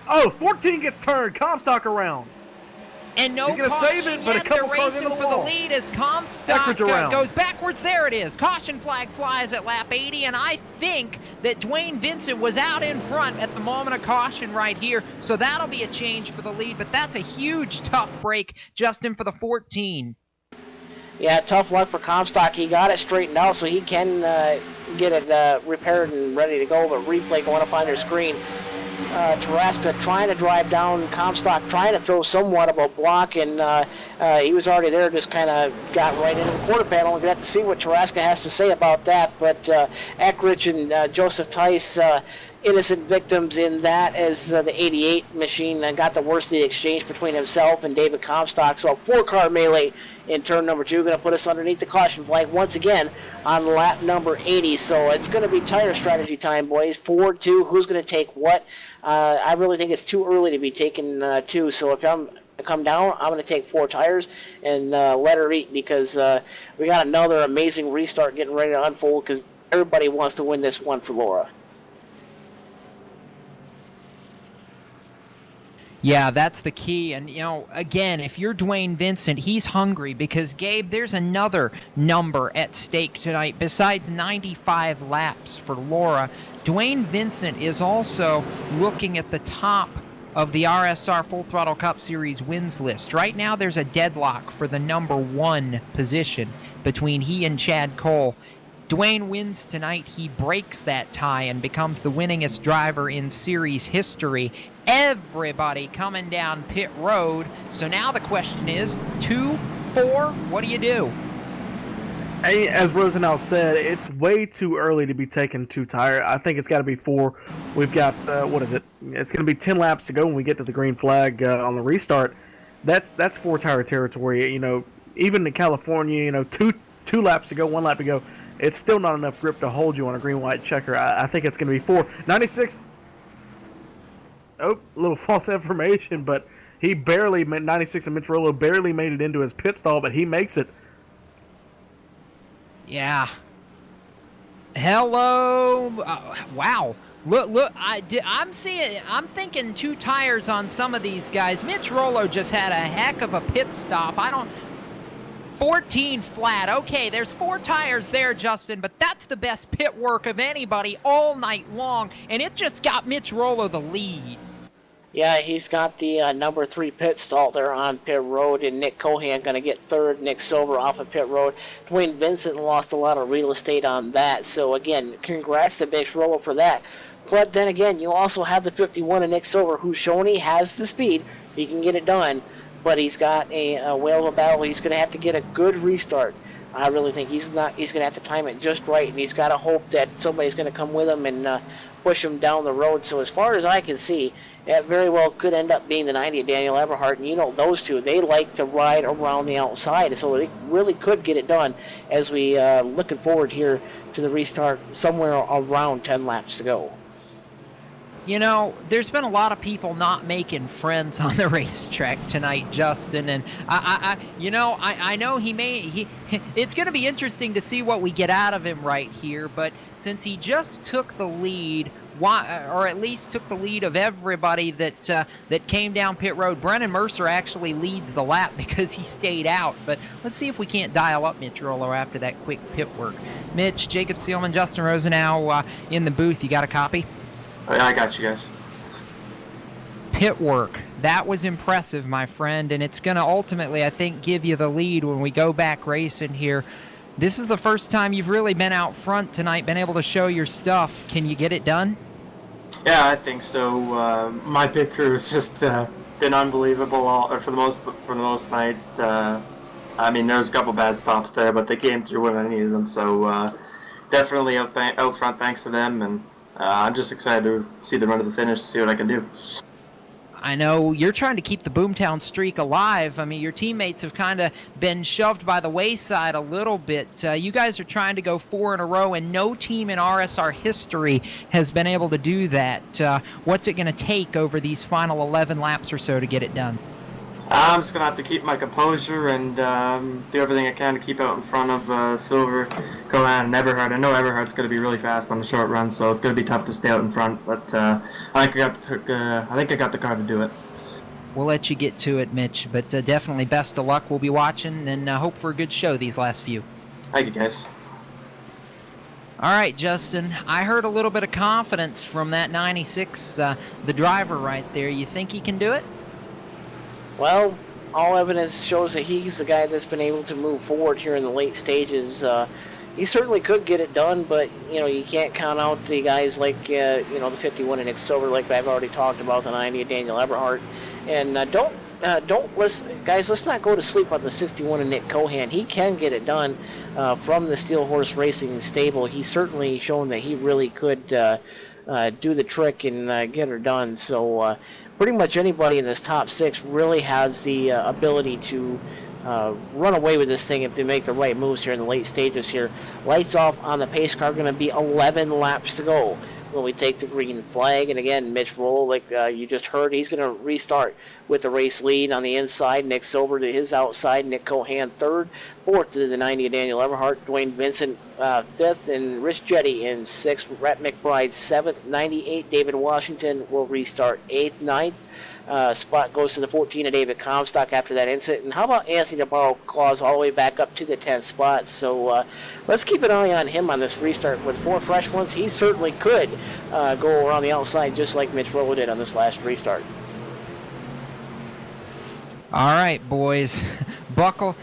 Oh, 14 gets turned. Comstock around. And no he's gonna caution save it, but yet. a couple They're cars racing in the for the wall. lead as Comstock goes backwards. There it is. Caution flag flies at lap 80, and I think that Dwayne Vincent was out in front at the moment of caution right here, so that'll be a change for the lead, but that's a huge, tough break, Justin, for the 14. Yeah, tough luck for Comstock. He got it straightened out so he can get it repaired and ready to go, but replay going up on your screen. Tarasca trying to drive down Comstock, trying to throw somewhat of a block, and he was already there, just kind of got right into the quarter panel. We're going to have to see what Tarasca has to say about that. But Eckrich and Joseph Tice, innocent victims in that, as the 88 machine got the worst of the exchange between himself and David Comstock. So a 4-car melee in turn number 2, going to put us underneath the caution flag once again on lap number 80. So it's going to be tire strategy time, boys. 4-2, who's going to take what? I really think it's too early to be taking 2. So if I'm come down, I'm going to take 4 tires and let her eat, because we got another amazing restart getting ready to unfold, because everybody wants to win this one for Laura. Yeah, that's the key. And, again, if you're Dwayne Vincent, he's hungry, because, Gabe, there's another number at stake tonight. Besides 95 laps for Laura, Dwayne Vincent is also looking at the top of the RSR Full Throttle Cup Series wins list. Right now, there's a deadlock for the number 1 position between he and Chad Cole. Dwayne wins tonight. He breaks that tie and becomes the winningest driver in series history. Everybody coming down pit road. So now the question is, 2, 4, what do you do? Hey, as Rosenau said, it's way too early to be taking 2 tire. I think it's got to be 4. We've got, what is it? It's going to be 10 laps to go when we get to the green flag on the restart. That's 4 tire territory. Even in California, two laps to go, 1 lap to go. It's still not enough grip to hold you on a green-white checker. I think it's going to be 4. 96. Oh, a little false information, but he barely made 96, and Mitch Rollo barely made it into his pit stall, but he makes it. Yeah. Hello. Wow. Look. I'm thinking 2 tires on some of these guys. Mitch Rollo just had a heck of a pit stop. 14 flat. Okay, there's 4 tires there, Justin, but that's the best pit work of anybody all night long, and it just got Mitch Rollo the lead. Yeah, he's got the number 3 pit stall there on pit road, and Nick Cohan going to get 3rd. Nick Silver off of pit road. Dwayne Vincent lost a lot of real estate on that, so again, congrats to Mitch Rollo for that. But then again, you also have the 51 of Nick Silver, who's shown he has the speed. He can get it done. But he's got a whale of a battle. He's going to have to get a good restart. I really think he's going to have to time it just right, and he's got to hope that somebody's going to come with him and push him down the road. So as far as I can see, that very well could end up being the 90 of Daniel Eberhardt. And those two, they like to ride around the outside, so they really could get it done as we looking forward here to the restart somewhere around 10 laps to go. There's been a lot of people not making friends on the racetrack tonight, Justin, and I know it's going to be interesting to see what we get out of him right here, but since he just took the lead, or at least took the lead of everybody that came down pit road, Brennan Mercer actually leads the lap because he stayed out, but let's see if we can't dial up Mitch Rollo after that quick pit work. Mitch, Jacob Seelman, Justin Rosenau in the booth. You got a copy? I got you guys. Pit work. That was impressive, my friend, and it's going to ultimately, I think, give you the lead when we go back racing here. This is the first time you've really been out front tonight, been able to show your stuff. Can you get it done? Yeah, I think so. My pit crew has just been unbelievable for the most night. I mean, there was a couple bad stops there, but they came through when I needed them. So definitely out front, thanks to them, and I'm just excited to see the run to the finish, see what I can do. I know you're trying to keep the Boomtown streak alive. I mean, your teammates have kind of been shoved by the wayside a little bit. You guys are trying to go 4 in a row, and no team in RSR history has been able to do that. What's it going to take over these final 11 laps or so to get it done? I'm just going to have to keep my composure and do everything I can to keep out in front of Silver, Cohan, and Eberhardt. I know Eberhardt's going to be really fast on the short run, so it's going to be tough to stay out in front, but I think I got the car to do it. We'll let you get to it, Mitch, but definitely best of luck. We'll be watching and hope for a good show these last few. Thank you, guys. All right, Justin, I heard a little bit of confidence from that 96, the driver right there. You think he can do it? Well, all evidence shows that he's the guy that's been able to move forward here in the late stages. he certainly could get it done, but you can't count out the guys like the 51 of Nick Silver, like I've already talked about, the 90 of Daniel Eberhardt, and don't listen, guys. Let's not go to sleep on the 61 of Nick Cohan. He can get it done from the Steel Horse Racing stable. He's certainly shown that he really could do the trick and get her done. So pretty much anybody in this top 6 really has the ability to run away with this thing if they make the right moves here in the late stages here. Lights off on the pace car. Going to be 11 laps to go when we take the green flag. And again, Mitch Roll, like you just heard, he's going to restart with the race lead on the inside. Nick Silver to his outside. Nick Cohan third. Fourth to the 90 of Daniel Eberhardt. Dwayne Vincent fifth. And Rich Jetty in sixth. Rhett McBride seventh. 98 David Washington will restart eighth. Ninth spot goes to the 14 of David Comstock after that incident. And how about Anthony DeBarro claws all the way back up to the 10th spot? So let's keep an eye on him on this restart. With 4 fresh ones, he certainly could go around the outside just like Mitch Rowe did on this last restart. All right, boys. Buckle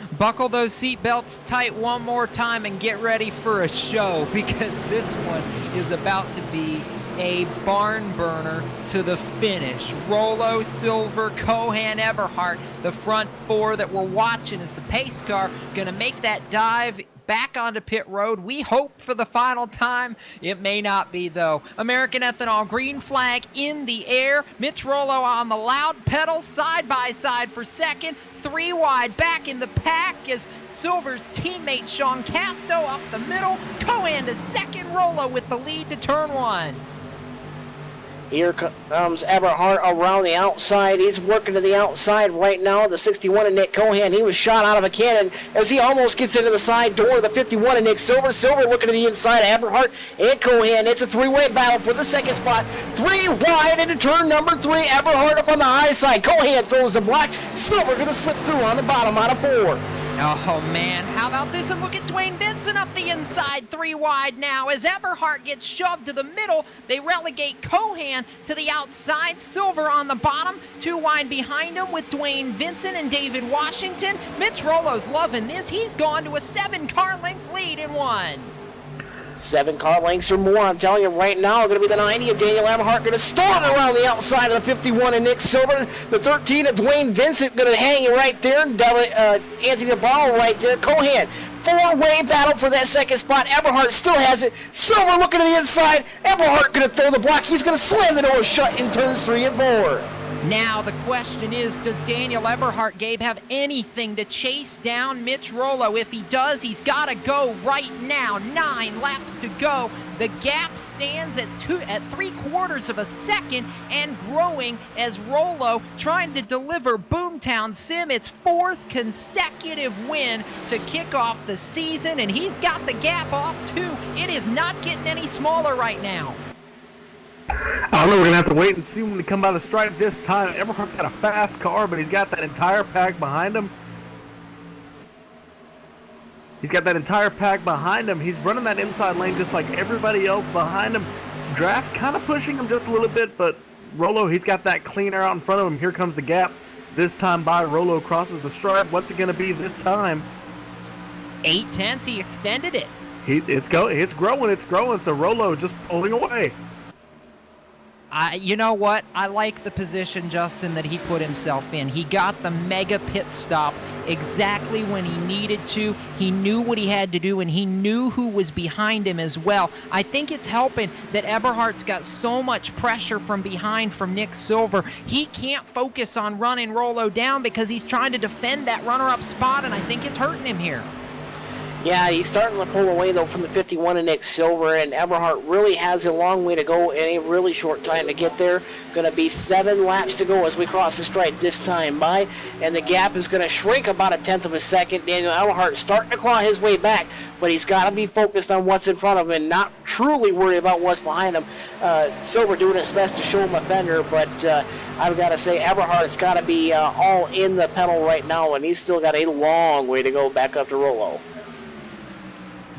those seatbelts tight one more time and get ready for a show, because this one is about to be a barn burner to the finish. Rollo, Silver, Cohan, Eberhardt, the front 4 that we're watching as the pace car going to make that dive back onto pit road. We hope for the final time. It may not be, though. American Ethanol green flag in the air. Mitch Rollo on the loud pedal, side by side for second. 3 wide back in the pack as Silver's teammate Sean Casto up the middle. Cohan to second. Rollo with the lead to turn 1. Here comes Eberhardt around the outside. He's working to the outside right now. The 61 of Nick Cohan, he was shot out of a cannon as he almost gets into the side door of the 51 of Nick Silver. Silver looking to the inside of Eberhardt and Cohan. It's a 3-way battle for the second spot. 3 wide into turn number 3. Eberhardt up on the high side. Cohan throws the block. Silver going to slip through on the bottom out of 4. Oh, man, how about this? And look at Dwayne Benson up the inside, 3 wide now. As Eberhardt gets shoved to the middle, they relegate Cohan to the outside. Silver on the bottom, 2 wide behind him with Dwayne Vincent and David Washington. Mitch Rollo's loving this. He's gone to a 7-car length lead in 1. 7 car lengths or more, I'm telling you right now, going to be the 90 of Daniel Eberhardt, going to storm around the outside of the 51 of Nick Silver. The 13 of Dwayne Vincent going to hang right there. Anthony DeBarro right there. Cohan, 4-way battle for that second spot. Eberhardt still has it. Silver looking to the inside. Eberhardt going to throw the block. He's going to slam the door shut in turns 3 and 4. Now the question is, does Daniel Eberhardt, Gabe, have anything to chase down Mitch Rollo? If he does, he's got to go right now. 9 laps to go. The gap stands at 3/4 of a second and growing as Rollo trying to deliver Boomtown Sim its 4th consecutive win to kick off the season, and he's got the gap off too. It is not getting any smaller right now. I don't know, we're going to have to wait and see when we come by the stripe this time. Eberhardt's got a fast car, but he's got that entire pack behind him. He's running that inside lane just like everybody else behind him. Draft kind of pushing him just a little bit, but Rollo, he's got that clean air out in front of him. Here comes the gap. This time by Rollo crosses the stripe. What's it going to be this time? 8/10, he extended it. It's growing, so Rollo just pulling away. You know what? I like the position, Justin, that he put himself in. He got the mega pit stop exactly when he needed to. He knew what he had to do, and he knew who was behind him as well. I think it's helping that Eberhardt's got so much pressure from behind from Nick Silver. He can't focus on running Rollo down because he's trying to defend that runner-up spot, and I think it's hurting him here. Yeah, he's starting to pull away, though, from the 51 of Nick Silver, and Eberhardt really has a long way to go and a really short time to get there. Going to be 7 laps to go as we cross the stripe this time by, and the gap is going to shrink about 1/10 of a second. Daniel Eberhardt starting to claw his way back, but he's got to be focused on what's in front of him and not truly worry about what's behind him. Silver doing his best to show him a fender, but I've got to say Eberhardt's got to be all in the pedal right now, and he's still got a long way to go back up to Rollo.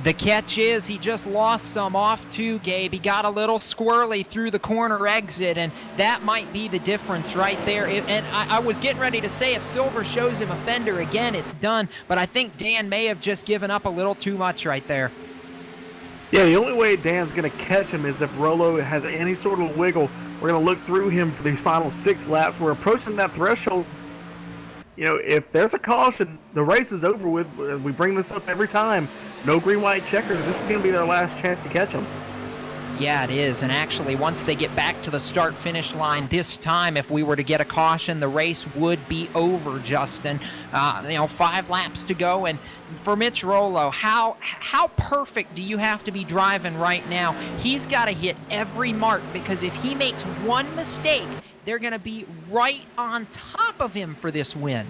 The catch is he just lost some off too, Gabe. He got a little squirrely through the corner exit, and that might be the difference right there. And I was getting ready to say if Silver shows him a fender again, it's done. But I think Dan may have just given up a little too much right there. Yeah, the only way Dan's going to catch him is if Rollo has any sort of wiggle. We're going to look through him for these final 6 laps. We're approaching that threshold. You know, if there's a caution, the race is over with. We bring this up every time. No green, white checkers. This is going to be their last chance to catch him. Yeah, it is. And actually, once they get back to the start-finish line this time, if we were to get a caution, the race would be over, Justin. 5 laps to go. And for Mitch Rollo, how perfect do you have to be driving right now? He's got to hit every mark, because if he makes one mistake, they're going to be right on top of him for this win.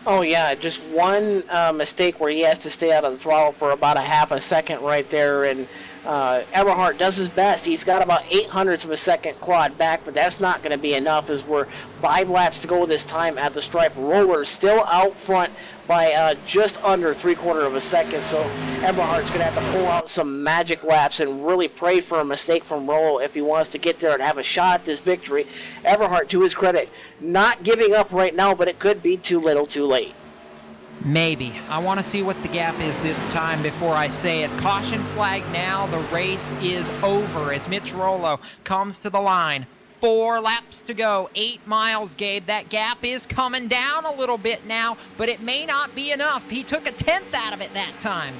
Oh, yeah, just one mistake where he has to stay out of the throttle for about a half a second right there, and Eberhardt does his best. He's got about 0.08 of a second clawed back, but that's not going to be enough, as we're 5 laps to go this time at the stripe. Roller still out front by just under 3/4 of a second, so Eberhardt's going to have to pull out some magic laps and really pray for a mistake from Rollo if he wants to get there and have a shot at this victory. Eberhardt, to his credit, not giving up right now, but it could be too little too late. Maybe. I want to see what the gap is this time before I say it. Caution flag now. The race is over as Mitch Rollo comes to the line. 4 laps to go, 8 miles, Gabe. That gap is coming down a little bit now, but it may not be enough. He took a 10th out of it that time.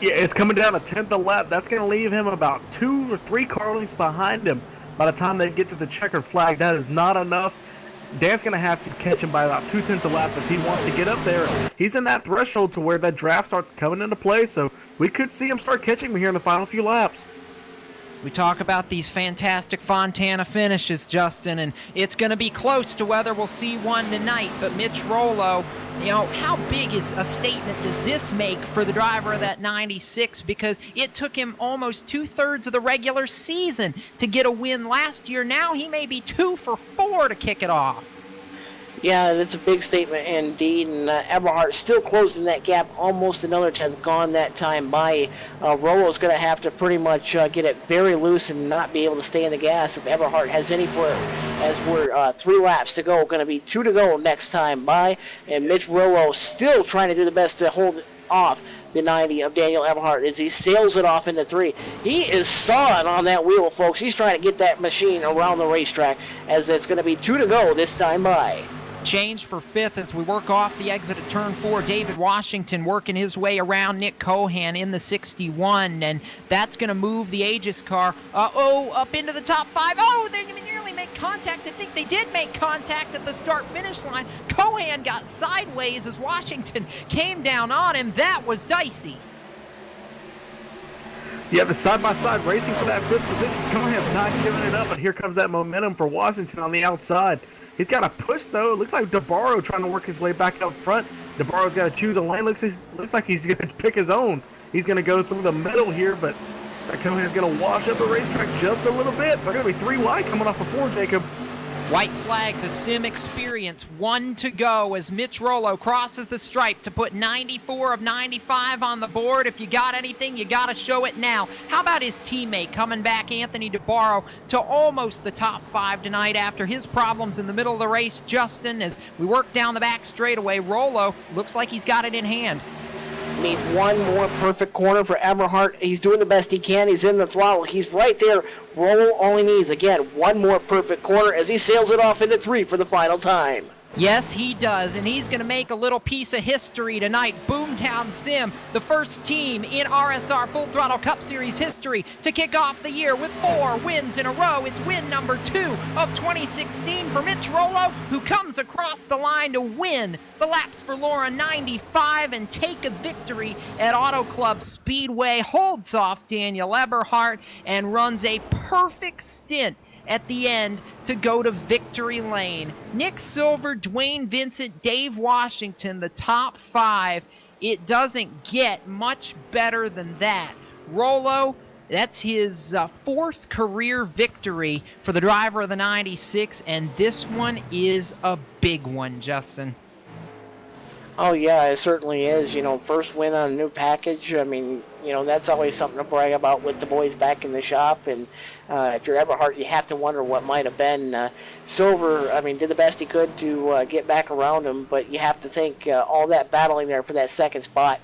Yeah, it's coming down a 10th a lap. That's going to leave him about 2 or 3 car lengths behind him. By the time they get to the checkered flag, that is not enough. Dan's going to have to catch him by about 2/10 a lap if he wants to get up there. He's in that threshold to where that draft starts coming into play, so we could see him start catching him here in the final few laps. We talk about these fantastic Fontana finishes, Justin, and it's going to be close to whether we'll see one tonight. But Mitch Rollo, how big is a statement does this make for the driver of that 96? Because it took him almost 2/3 of the regular season to get a win last year. Now he may be 2 for 4 to kick it off. Yeah, that's a big statement indeed, and Eberhardt still closing that gap, almost another 10th gone that time by. Rollo's going to have to pretty much get it very loose and not be able to stay in the gas if Eberhardt has any foot, as we're 3 laps to go, going to be 2 to go next time by, and Mitch Rollo still trying to do the best to hold off the 90 of Daniel Eberhardt as he sails it off into 3. He is sawing on that wheel, folks. He's trying to get that machine around the racetrack, as it's going to be 2 to go this time by. Change for 5th as we work off the exit of turn 4. David Washington working his way around Nick Cohan in the 61, and that's going to move the Aegis car up into the top 5. Oh, they nearly make contact. I think they did make contact at the start-finish line. Cohan got sideways as Washington came down on him. That was dicey. Yeah, the side-by-side racing for that 5th position. Cohan's not giving it up, but here comes that momentum for Washington on the outside. He's got a push, though. It looks like DeBarro trying to work his way back out front. DeBarro's got to choose a lane. Looks like he's going to pick his own. He's going to go through the middle here, but looks like Cohan's going to wash up the racetrack just a little bit. They're going to be 3 wide coming off of 4, Jacob. White flag, the sim experience, 1 to go as Mitch Rollo crosses the stripe to put 94 of 95 on the board. If you got anything, you got to show it now. How about his teammate coming back, Anthony DeBarro, to almost the top 5 tonight after his problems in the middle of the race? Justin, as we work down the back straightaway, Rollo looks like he's got it in hand. Needs one more perfect corner for Eberhardt. He's doing the best he can. He's in the throttle. He's right there. Rollo only needs, again, one more perfect corner as he sails it off into 3 for the final time. Yes, he does, and he's going to make a little piece of history tonight. Boomtown Sim, the first team in RSR Full Throttle Cup Series history to kick off the year with 4 wins in a row. It's win number 2 of 2016 for Mitch Rollo, who comes across the line to win the Laps for Laura 95 and take a victory at Auto Club Speedway, holds off Daniel Eberhardt, and runs a perfect stint at the end to go to victory lane. Nick Silver, Dwayne Vincent, Dave Washington, the top 5. It doesn't get much better than that. Rollo, that's his 4th career victory for the driver of the 96, and this one is a big one, Justin. Oh, yeah, it certainly is. First win on a new package. I mean, that's always something to brag about with the boys back in the shop. And if you're Eberhard, you have to wonder what might have been. Silver, did the best he could to get back around him, but you have to think all that battling there for that second spot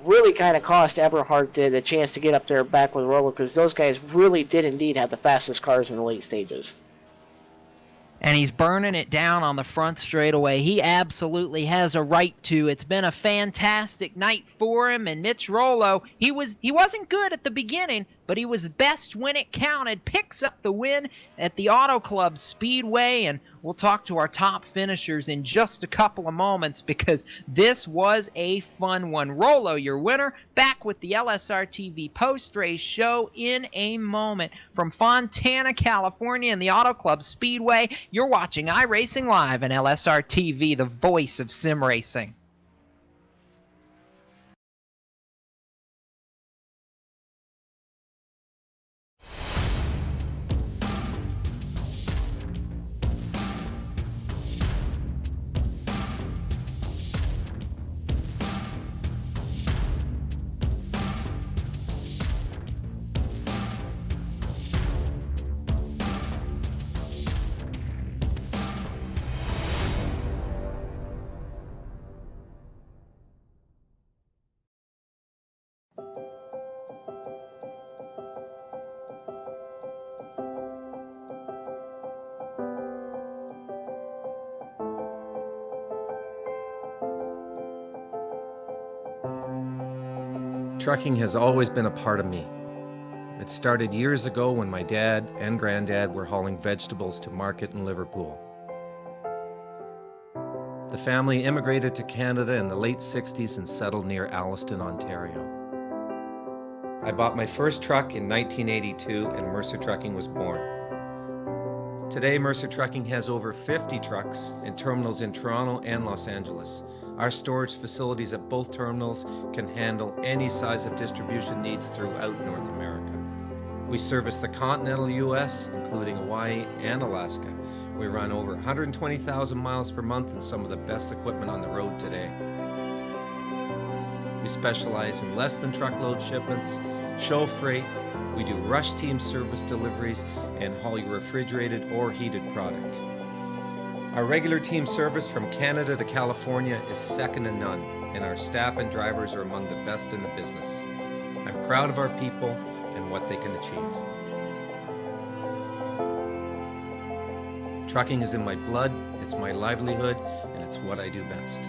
really kind of cost Eberhard the chance to get up there back with Rollo, because those guys really did indeed have the fastest cars in the late stages. And he's burning it down on the front straightaway. He absolutely has a right to. It's been a fantastic night for him. And Mitch Rollo, he wasn't good at the beginning, but he was best when it counted. Picks up the win at the Auto Club Speedway. And we'll talk to our top finishers in just a couple of moments, because this was a fun one. Rollo, your winner, back with the LSRTV post-race show in a moment. From Fontana, California, and the Auto Club Speedway, you're watching iRacing Live and LSRTV, the voice of sim racing. Trucking has always been a part of me. It started years ago when my dad and granddad were hauling vegetables to market in Liverpool. The family immigrated to Canada in the late 60s and settled near Alliston, Ontario. I bought my first truck in 1982 and Mercer Trucking was born. Today, Mercer Trucking has over 50 trucks in terminals in Toronto and Los Angeles. Our storage facilities at both terminals can handle any size of distribution needs throughout North America. We service the continental US, including Hawaii and Alaska. We run over 120,000 miles per month and some of the best equipment on the road today. We specialize in less than truckload shipments, show freight, we do rush team service deliveries, and haul your refrigerated or heated product. Our regular team service from Canada to California is second to none, and our staff and drivers are among the best in the business. I'm proud of our people and what they can achieve. Trucking is in my blood, it's my livelihood, and it's what I do best.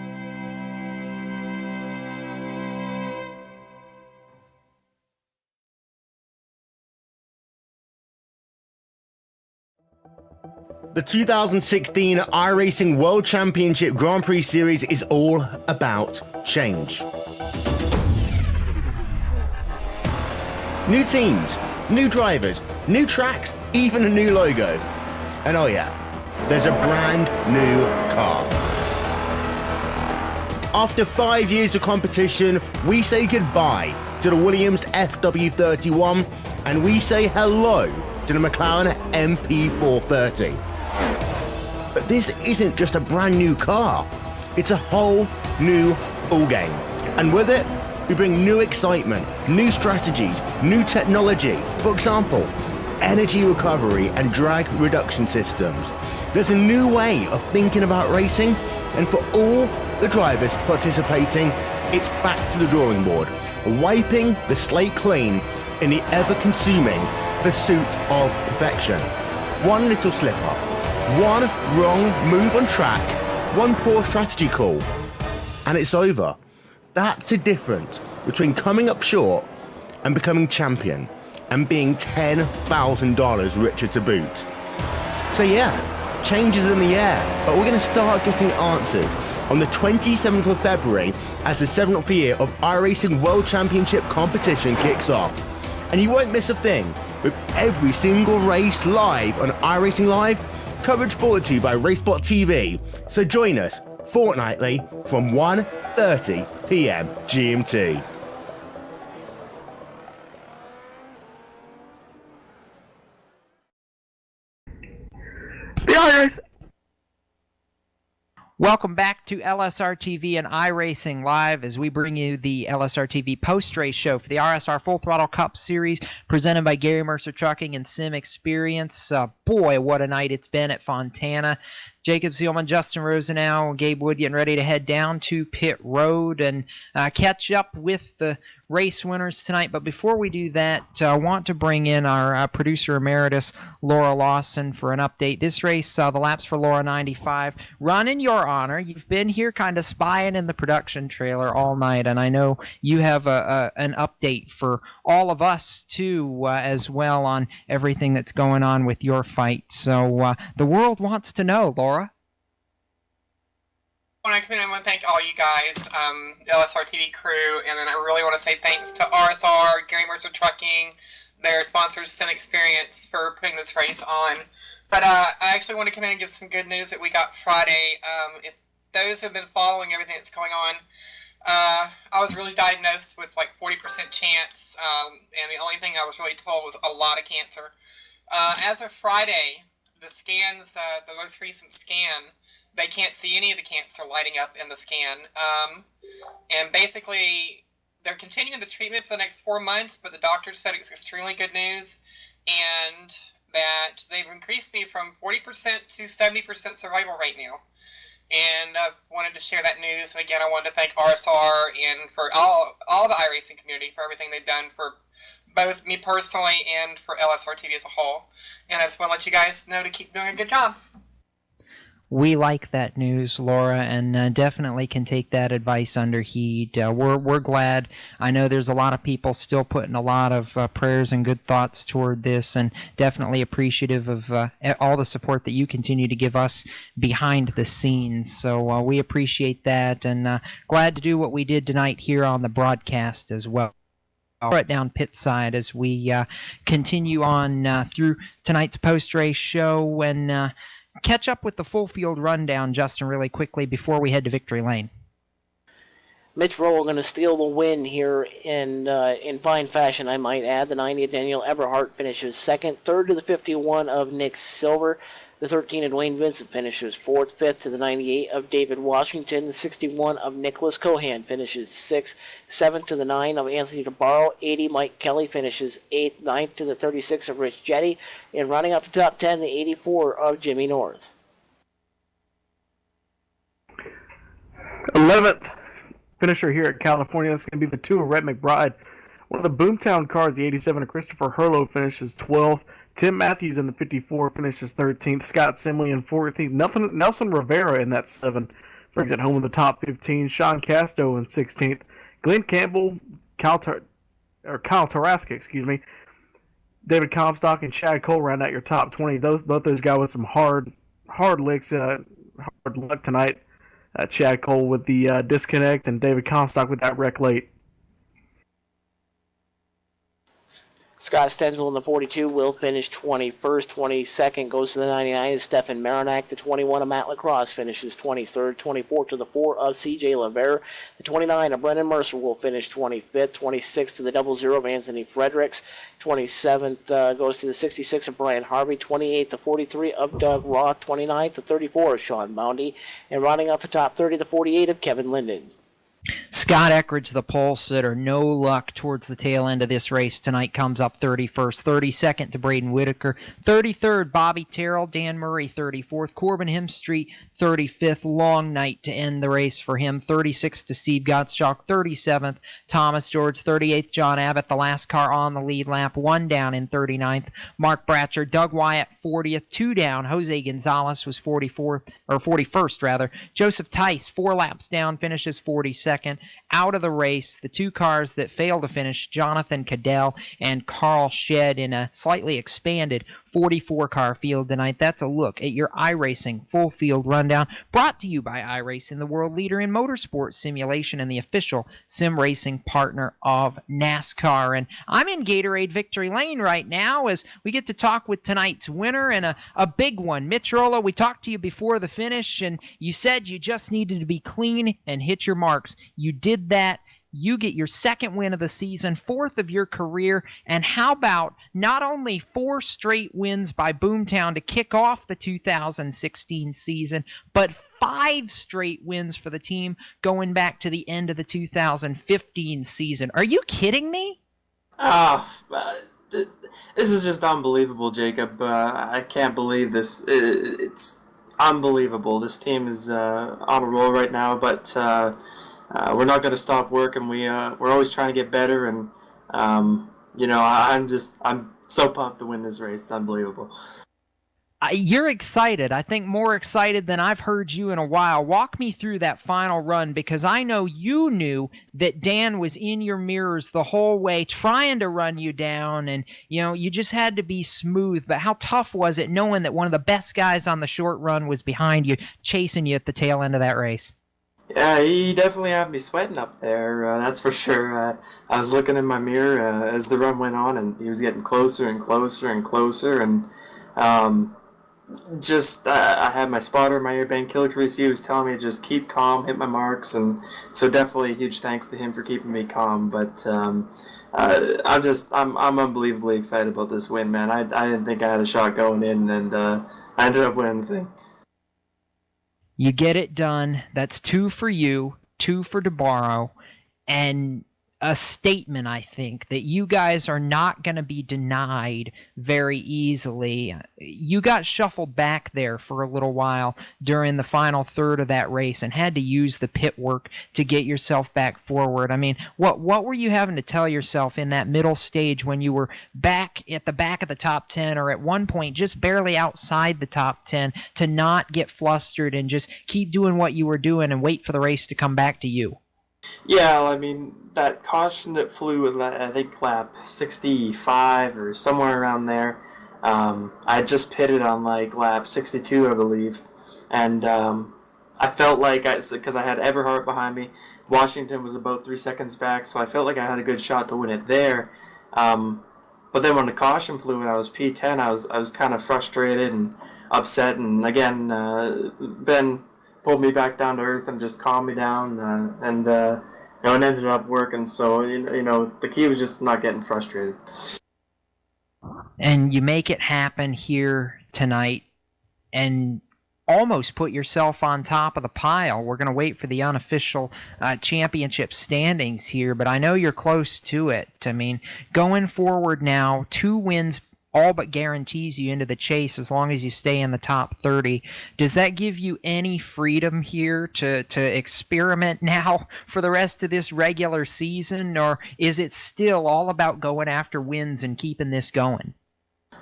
The 2016 iRacing World Championship Grand Prix Series is all about change. New teams, new drivers, new tracks, even a new logo. And oh yeah, there's a brand new car. After 5 years of competition, we say goodbye to the Williams FW31 and we say hello to the McLaren MP430. But this isn't just a brand new car, it's a whole new ballgame. And with it, we bring new excitement, new strategies, new technology. For example, energy recovery and drag reduction systems. There's a new way of thinking about racing, and for all the drivers participating, it's back to the drawing board, wiping the slate clean in the ever-consuming pursuit of perfection. One little slip-up, one wrong move on track, one poor strategy call, and it's over. That's the difference between coming up short and becoming champion and being $10,000 richer to boot. So yeah, change is in the air, but we're going to start getting answers on the 27th of February as the 7th year of iRacing World Championship competition kicks off. And you won't miss a thing, with every single race live on iRacing Live, coverage brought to you by Racebot TV. So join us fortnightly from 1:30 p.m. GMT. Welcome back to LSRTV and iRacing Live as we bring you the LSRTV post-race show for the RSR Full Throttle Cup Series presented by Gary Mercer Trucking and Sim Experience. Boy, what a night it's been at Fontana. Jacob Zielman, Justin Rosenau, and Gabe Wood getting ready to head down to pit road and catch up with the race winners tonight. But before we do that, I want to bring in our producer emeritus, Laura Lawson, for an update. This race, the laps for Laura 95, run in your honor. You've been here kind of spying in the production trailer all night, and I know you have an update for all of us, too, as well on everything that's going on with your fight. So the world wants to know, Laura. When I come in, I want to thank all you guys, LSR TV crew, and then I really want to say thanks to RSR, Gary Mercer Trucking, their sponsors, Sim Experience, for putting this race on. But I actually want to come in and give some good news that we got Friday. If those who have been following everything that's going on, I was really diagnosed with like 40% chance, and the only thing I was really told was a lot of cancer. As of Friday, the scans, the most recent scan, they can't see any of the cancer lighting up in the scan. And basically, they're continuing the treatment for the next 4 months, but the doctor said it's extremely good news, and that they've increased me from 40% to 70% survival rate now. And I wanted to share that news. And again, I wanted to thank RSR and for all the iRacing community for everything they've done for both me personally and for LSR TV as a whole. And I just want to let you guys know to keep doing a good job. We like that news, Laura, and definitely can take that advice under heed. We're glad. I know there's a lot of people still putting a lot of prayers and good thoughts toward this, and definitely appreciative of all the support that you continue to give us behind the scenes. So we appreciate that, and glad to do what we did tonight here on the broadcast as well. Right down pit side as we continue on through tonight's post-race show and catch up with the full field rundown, Justin, really quickly before we head to victory lane. Mitch Rowe going to steal the win here in fine fashion, I might add. The 90 of Daniel Eberhardt finishes second. Third to the 51 of Nick Silver. The 13 of Dwayne Vincent finishes fourth. Fifth to the 98 of David Washington. The 61 of Nicholas Cohan finishes sixth. Seventh to the 9 of Anthony DeBarro. 80 Mike Kelly finishes eighth. Ninth to the 36 of Rich Jetty. And running out the top 10, the 84 of Jimmy North. 11th finisher here at California. That's going to be the 2 of Rhett McBride. One of the Boomtown cars, the 87 of Christopher Hurlow, finishes 12th. Tim Matthews in the 54 finishes 13th. Scott Simley in 14th. Nelson Rivera in that 7 brings it home in the top 15. Sean Casto in 16th. Glenn Campbell, Kyle Taraska, David Comstock and Chad Cole round out your top 20. Both those guys with some hard licks, hard luck tonight. Chad Cole with the disconnect and David Comstock with that wreck late. Scott Stenzel in the 42 will finish 21st. 22nd goes to the 99 is Stefan Marinak. The 21 of Matt Lacrosse finishes 23rd. 24 to the 4 of CJ Lavere. The 29 of Brendan Mercer will finish 25th. 26 to the 00 of Anthony Fredericks. 27th goes to the 66 of Brian Harvey. 28 to 43 of Doug Roth. 29 to 34 of Sean Boundy. And rounding out the top 30 to 48 of Kevin Linden. Scott Eckridge, the pole sitter, no luck towards the tail end of this race tonight, comes up 31st. 32nd to Braden Whitaker. 33rd, Bobby Terrell. Dan Murray, 34th. Corbin Hemstreet, 35th. Long night to end the race for him. 36th to Steve Gottschalk. 37th, Thomas George. 38th, John Abbott, the last car on the lead lap. 1 down in 39th. Mark Bratcher. Doug Wyatt, 40th. 2 down. Jose Gonzalez was 41st, rather. Joseph Tice, 4 laps down, finishes 42nd. Out of the race, the 2 cars that failed to finish, Jonathan Cadell and Carl Shedd, in a slightly expanded 44-car field tonight. That's a look at your iRacing full field rundown, brought to you by iRacing, the world leader in motorsport simulation and the official sim racing partner of NASCAR. And I'm in Gatorade Victory Lane right now as we get to talk with tonight's winner, and a big one. Mitch Rolla, we talked to you before the finish, and you said you just needed to be clean and hit your marks. You did that. You get your second win of the season, fourth of your career, and how about not only 4 straight wins by Boomtown to kick off the 2016 season, but 5 straight wins for the team going back to the end of the 2015 season. Are you kidding me? This is just unbelievable, Jacob. I can't believe this. It's unbelievable. This team is on a roll right now, but we're not going to stop working. We're always trying to get better, and I'm so pumped to win this race. It's unbelievable. You're excited. I think more excited than I've heard you in a while. Walk me through that final run, because I know you knew that Dan was in your mirrors the whole way trying to run you down, and you just had to be smooth. But how tough was it knowing that one of the best guys on the short run was behind you, chasing you at the tail end of that race? Yeah, he definitely had me sweating up there, that's for sure. I was looking in my mirror as the run went on, and he was getting closer and closer and closer, and I had my spotter, my airband killer crease. He was telling me to just keep calm, hit my marks, and so definitely huge thanks to him for keeping me calm. But I'm unbelievably excited about this win, man. I didn't think I had a shot going in, and I ended up winning the thing. You get it done. That's 2 for you, 2 for DeBarro, and a statement, I think, that you guys are not going to be denied very easily. You got shuffled back there for a little while during the final third of that race and had to use the pit work to get yourself back forward. I mean, what were you having to tell yourself in that middle stage when you were back at the back of the top 10, or at one point just barely outside the top 10, to not get flustered and just keep doing what you were doing and wait for the race to come back to you? Yeah, I mean, that caution that flew at, I think, lap 65 or somewhere around there, I just pitted on, like, lap 62, I believe, and I felt like, because I had Everhart behind me, Washington was about 3 seconds back, so I felt like I had a good shot to win it there, but then when the caution flew and I was P10, I was kind of frustrated and upset, and again, Ben pulled me back down to earth and just calmed me down, and it ended up working. So the key was just not getting frustrated. And you make it happen here tonight, and almost put yourself on top of the pile. We're going to wait for the unofficial championship standings here, but I know you're close to it. I mean, going forward now, 2 wins all but guarantees you into the chase as long as you stay in the top 30. Does that give you any freedom here to experiment now for the rest of this regular season, or is it still all about going after wins and keeping this going?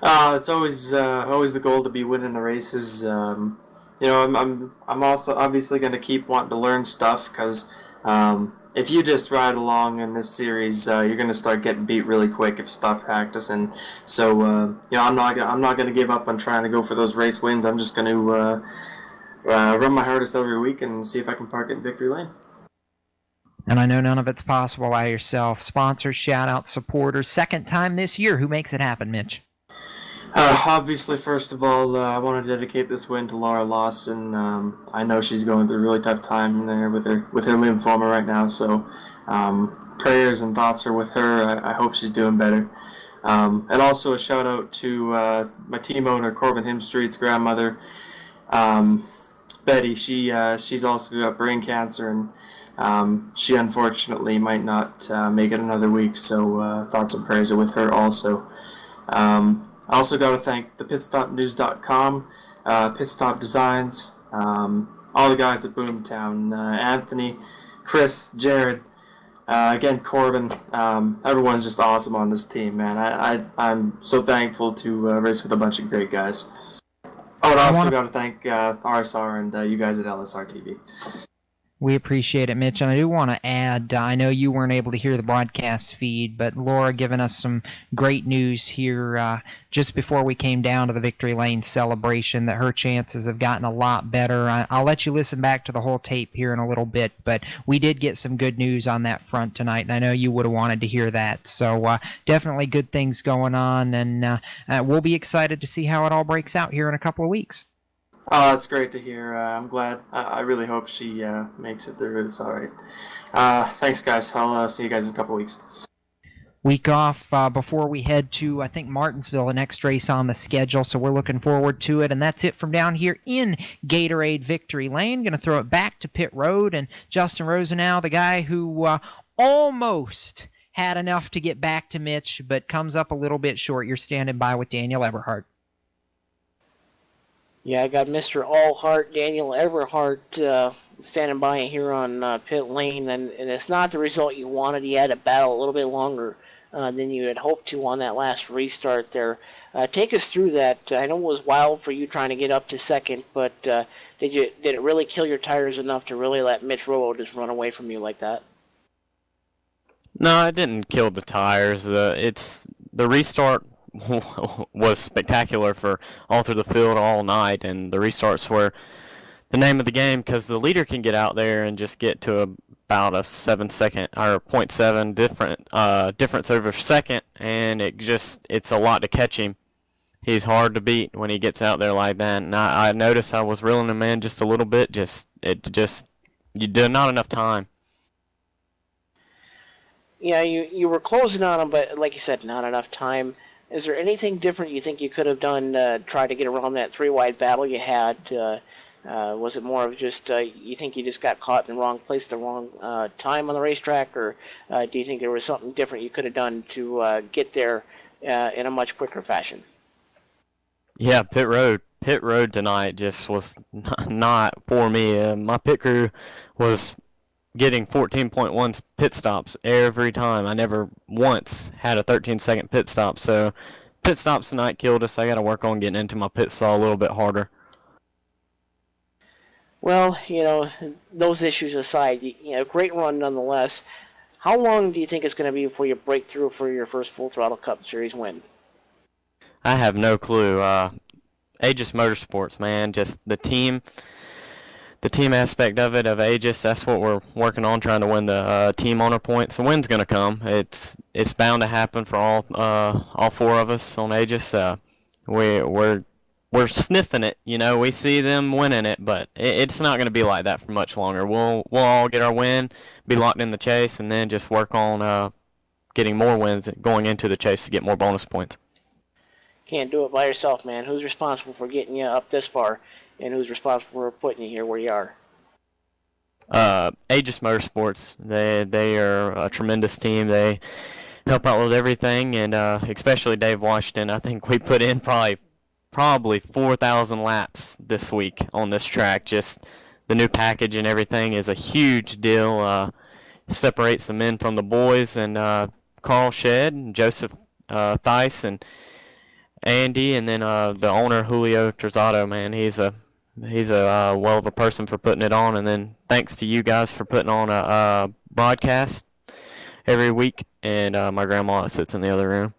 It's always the goal to be winning the races. I'm also obviously going to keep wanting to learn stuff, because if you just ride along in this series, you're going to start getting beat really quick if you stop practicing. So, I'm not going to give up on trying to go for those race wins. I'm just going to run my hardest every week and see if I can park it in victory lane. And I know none of it's possible by yourself. Sponsors, shout-outs, supporters. Second time this year. Who makes it happen, Mitch? Obviously, first of all, I want to dedicate this win to Laura Lawson. I know she's going through a really tough time there with her lymphoma right now, so prayers and thoughts are with her. I hope she's doing better. And also a shout out to my team owner, Corbin Himstreet's grandmother, Betty. She's also got brain cancer, and she unfortunately might not make it another week, so thoughts and prayers are with her also. I also got to thank the pitstopnews.com, Pitstop Designs, all the guys at Boomtown, Anthony, Chris, Jared, again, Corbin. Everyone's just awesome on this team, man. I'm so thankful to race with a bunch of great guys. Oh, and I also got to thank RSR and you guys at LSRTV. We appreciate it, Mitch. And I do want to add, I know you weren't able to hear the broadcast feed, but Laura giving us some great news here just before we came down to the Victory Lane celebration, that her chances have gotten a lot better. I'll let you listen back to the whole tape here in a little bit, but we did get some good news on that front tonight, and I know you would have wanted to hear that. So definitely good things going on, and we'll be excited to see how it all breaks out here in a couple of weeks. Oh, that's great to hear. I'm glad. I really hope she makes it through. It's all right. Thanks, guys. I'll see you guys in a couple weeks. Week off before we head to, I think, Martinsville, the next race on the schedule, so we're looking forward to it. And that's it from down here in Gatorade Victory Lane. Going to throw it back to pit road, and Justin Rosenau, the guy who almost had enough to get back to Mitch, but comes up a little bit short. You're standing by with Daniel Eberhardt. Yeah, I got Mr. Allhart, Daniel Eberhardt, standing by here on pit lane, and it's not the result you wanted. You had to battle a little bit longer than you had hoped to on that last restart there. Take us through that. I know it was wild for you trying to get up to second, but did it really kill your tires enough to really let Mitch Rollo just run away from you like that? No, it didn't kill the tires. The restart was spectacular for all through the field all night, and the restarts were the name of the game because the leader can get out there and just get to about a 7-second or 0.7 difference over second, and it's a lot to catch him. He's hard to beat when he gets out there like that. And I noticed I was reeling him in just a little bit. You did not enough time. Yeah, you were closing on him, but like you said, not enough time. Is there anything different you think you could have done to try to get around that three-wide battle you had? Was it more of just you think you just got caught in the wrong place, the wrong time on the racetrack, or do you think there was something different you could have done to get there in a much quicker fashion? Yeah, pit road tonight just was not for me. My pit crew was getting 14.1 pit stops every time. I never once had a 13-second pit stop. So pit stops tonight killed us. I got to work on getting into my pit stall a little bit harder. Well, those issues aside, great run nonetheless. How long do you think it's going to be before you break through for your first Full Throttle Cup Series win? I have no clue. Aegis Motorsports, man, just the team aspect of it, of Aegis, that's what we're working on, trying to win the team honor points. The win's gonna come. It's bound to happen for all four of us on Aegis. We're sniffing it, we see them winning it, but it's not gonna be like that for much longer. We'll all get our win, be locked in the chase, and then just work on getting more wins going into the chase to get more bonus points. Can't do it by yourself, man. Who's responsible for getting you up this far? And who's responsible for putting you here where you are? Aegis Motorsports. They are a tremendous team. They help out with everything, and especially Dave Washington. I think we put in probably 4,000 laps this week on this track. Just the new package and everything is a huge deal. Separates the men from the boys, and Carl Shedd and Joseph Theis and Andy, and then the owner Julio Trezado. Man, he's a well of a person for putting it on, and then thanks to you guys for putting on a broadcast every week, and my grandma that sits in the other room.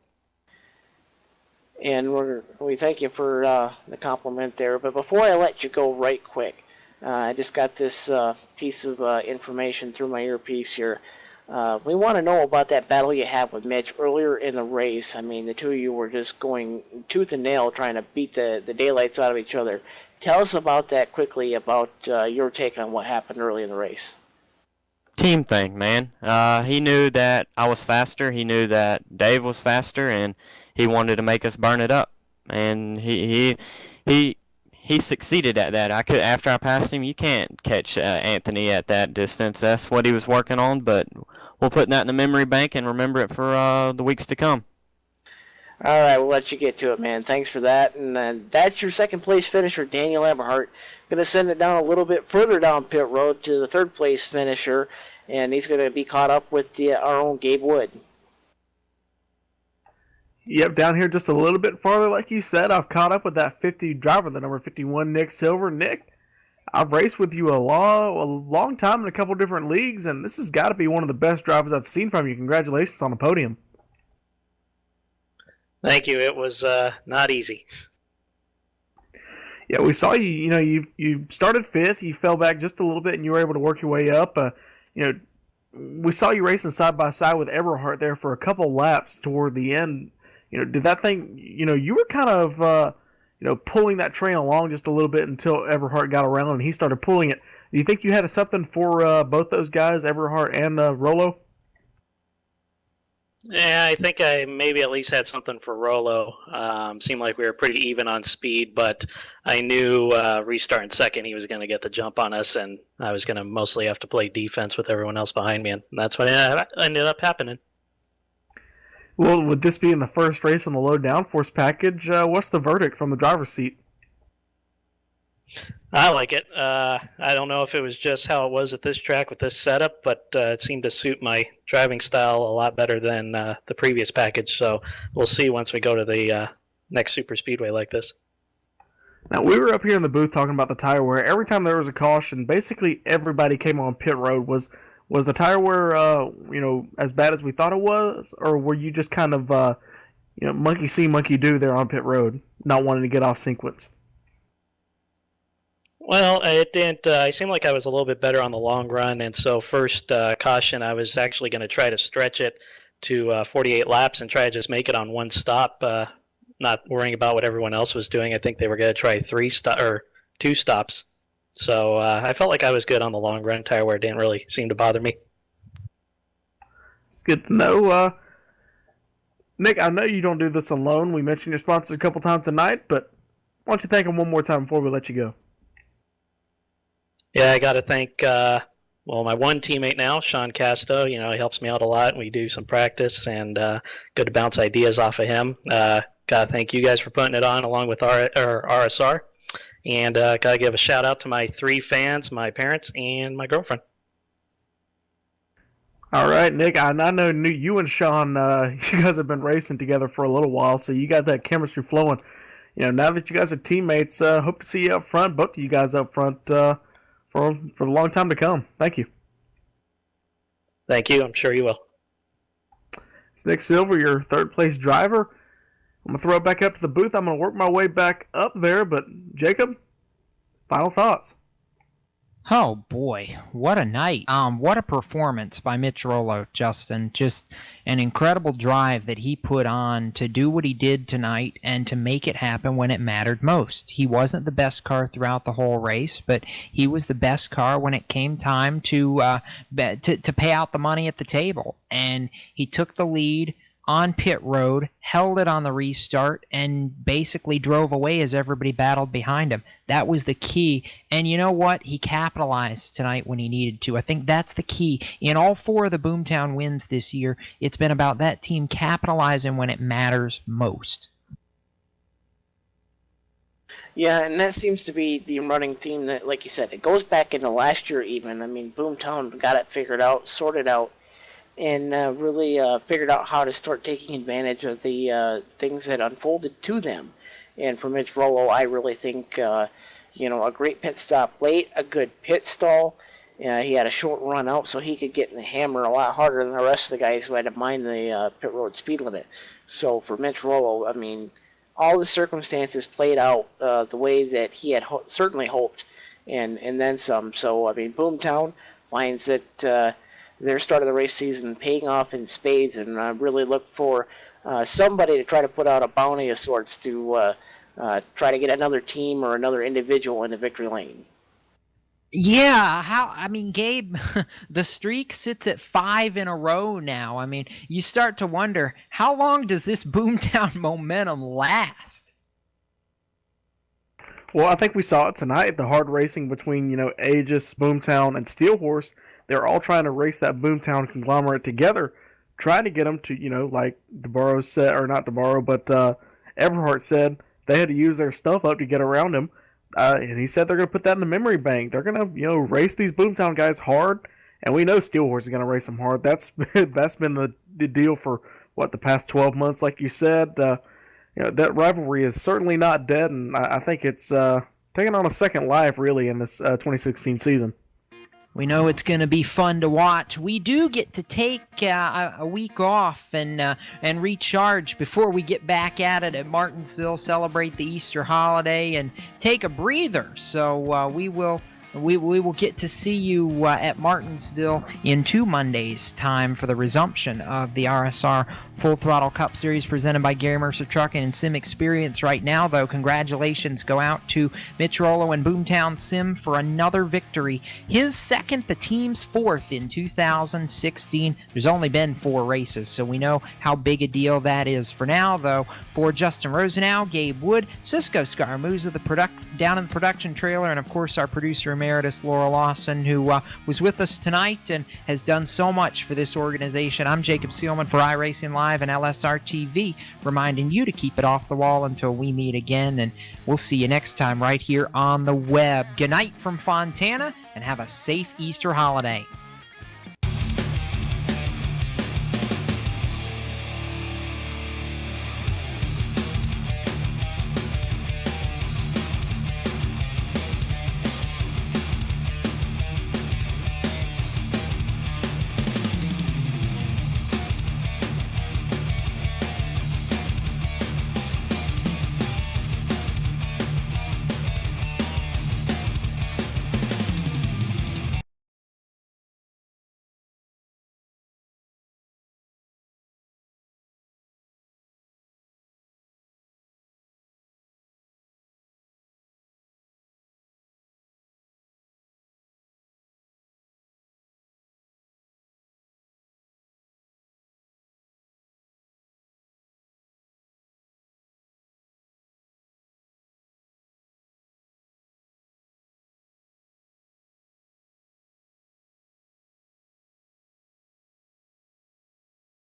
And we thank you for the compliment there. But before I let you go right quick, I just got this piece of information through my earpiece here. We want to know about that battle you had with Mitch earlier in the race. I mean, the two of you were just going tooth and nail trying to beat the daylights out of each other. Tell us about that quickly, about your take on what happened early in the race. Team thing, man. He knew that I was faster. He knew that Dave was faster, and he wanted to make us burn it up. And he succeeded at that. After I passed him, you can't catch Anthony at that distance. That's what he was working on, but we'll put that in the memory bank and remember it for the weeks to come. All right, we'll let you get to it, man. Thanks for that. And that's your second place finisher, Daniel Eberhardt. Going to send it down a little bit further down pit road to the third place finisher, and he's going to be caught up with our own Gabe Wood. Yep, down here just a little bit farther, like you said. I've caught up with that 50 driver, the number 51, Nick Silver. Nick, I've raced with you a long time in a couple different leagues, and this has got to be one of the best drivers I've seen from you. Congratulations on the podium. Thank you. It was not easy. Yeah, we saw you. You started fifth. You fell back just a little bit, and you were able to work your way up. We saw you racing side by side with Eberhardt there for a couple laps toward the end. Did that thing? You were kind of pulling that train along just a little bit until Everhart got around and he started pulling it. Do you think you had something for both those guys, Everhart and Rollo? Yeah, I think I maybe at least had something for Rollo. Seemed like we were pretty even on speed, but I knew restarting second he was going to get the jump on us, and I was going to mostly have to play defense with everyone else behind me, and that's what ended up happening. Well, with this being the first race on the low downforce package, what's the verdict from the driver's seat? I like it. I don't know if it was just how it was at this track with this setup, but it seemed to suit my driving style a lot better than the previous package. So we'll see once we go to the next super speedway like this. Now, we were up here in the booth talking about the tire wear. Every time there was a caution, basically everybody came on pit road. Was the tire wear, as bad as we thought it was, or were you just kind of, monkey see, monkey do there on pit road, not wanting to get off sequence? Well, it didn't. I seemed like I was a little bit better on the long run, and so first caution, I was actually going to try to stretch it to 48 laps and try to just make it on one stop, not worrying about what everyone else was doing. I think they were going to try two stops. So I felt like I was good on the long run. Tire wear didn't really seem to bother me. It's good to know. Nick, I know you don't do this alone. We mentioned your sponsors a couple times tonight, but why don't you thank them one more time before we let you go? Yeah, I got to thank, my one teammate now, Sean Casto. He helps me out a lot. We do some practice, and good to bounce ideas off of him. Got to thank you guys for putting it on along with RSR. And got to give a shout out to my 3 fans, my parents, and my girlfriend. All right, Nick, I know you and Sean, you guys have been racing together for a little while, so you got that chemistry flowing. Now that you guys are teammates, hope to see you up front, both of you guys up front, for the long time to come. Thank you. Thank you. I'm sure you will. It's Nick Silver, your third place driver. I'm going to throw it back up to the booth. I'm going to work my way back up there, but Jacob, final thoughts. Oh boy, what a night. What a performance by Mitch Rollo, Justin. Just an incredible drive that he put on to do what he did tonight and to make it happen when it mattered most. He wasn't the best car throughout the whole race, but he was the best car when it came time to pay out the money at the table. And he took the lead on pit road, held it on the restart, and basically drove away as everybody battled behind him. That was the key. And you know what? He capitalized tonight when he needed to. I think that's the key. In all 4 of the Boomtown wins this year, it's been about that team capitalizing when it matters most. Yeah, and that seems to be the running theme that, like you said, it goes back into last year even. I mean, Boomtown got it figured out, sorted out, and really figured out how to start taking advantage of the things that unfolded to them. And for Mitch Rollo, I really think, a great pit stop late, a good pit stall. He had a short run out, so he could get in the hammer a lot harder than the rest of the guys who had to mind the pit road speed limit. So for Mitch Rollo, I mean, all the circumstances played out the way that he had certainly hoped, and then some. So, I mean, Boomtown finds that their start of the race season paying off in spades, and I really look for somebody to try to put out a bounty of sorts to try to get another team or another individual into victory lane. Yeah, Gabe, the streak sits at 5 in a row now. I mean, you start to wonder, how long does this Boomtown momentum last? Well, I think we saw it tonight, the hard racing between, Aegis, Boomtown, and Steelhorse. They're all trying to race that Boomtown conglomerate together, trying to get them to, like DeBarro said, or not DeBarro, but Everhart said they had to use their stuff up to get around him. And he said they're going to put that in the memory bank. They're going to, race these Boomtown guys hard, and we know Steelhorse is going to race them hard. That's been the deal for, the past 12 months, like you said. That rivalry is certainly not dead, and I think it's taking on a second life, really, in this 2016 season. We know it's going to be fun to watch. We do get to take a week off and recharge before we get back at it at Martinsville, celebrate the Easter holiday, and take a breather. So we will we will get to see you at Martinsville in 2 Mondays' time for the resumption of the RSR Full Throttle Cup Series presented by Gary Mercer Trucking and Sim Experience. Right now, though, congratulations go out to Mitch Rollo and Boomtown Sim for another victory. His second, the team's fourth in 2016. There's only been 4 races, so we know how big a deal that is. For now, though, for Justin Rosenau, Gabe Wood, Cisco Scaramouza, down in the production trailer, and of course our producer emeritus Laura Lawson, who was with us tonight and has done so much for this organization. I'm Jacob Seelman for iRacing Live and LSRTV, reminding you to keep it off the wall until we meet again, and we'll see you next time right here on the web. Good night from Fontana, and have a safe Easter holiday.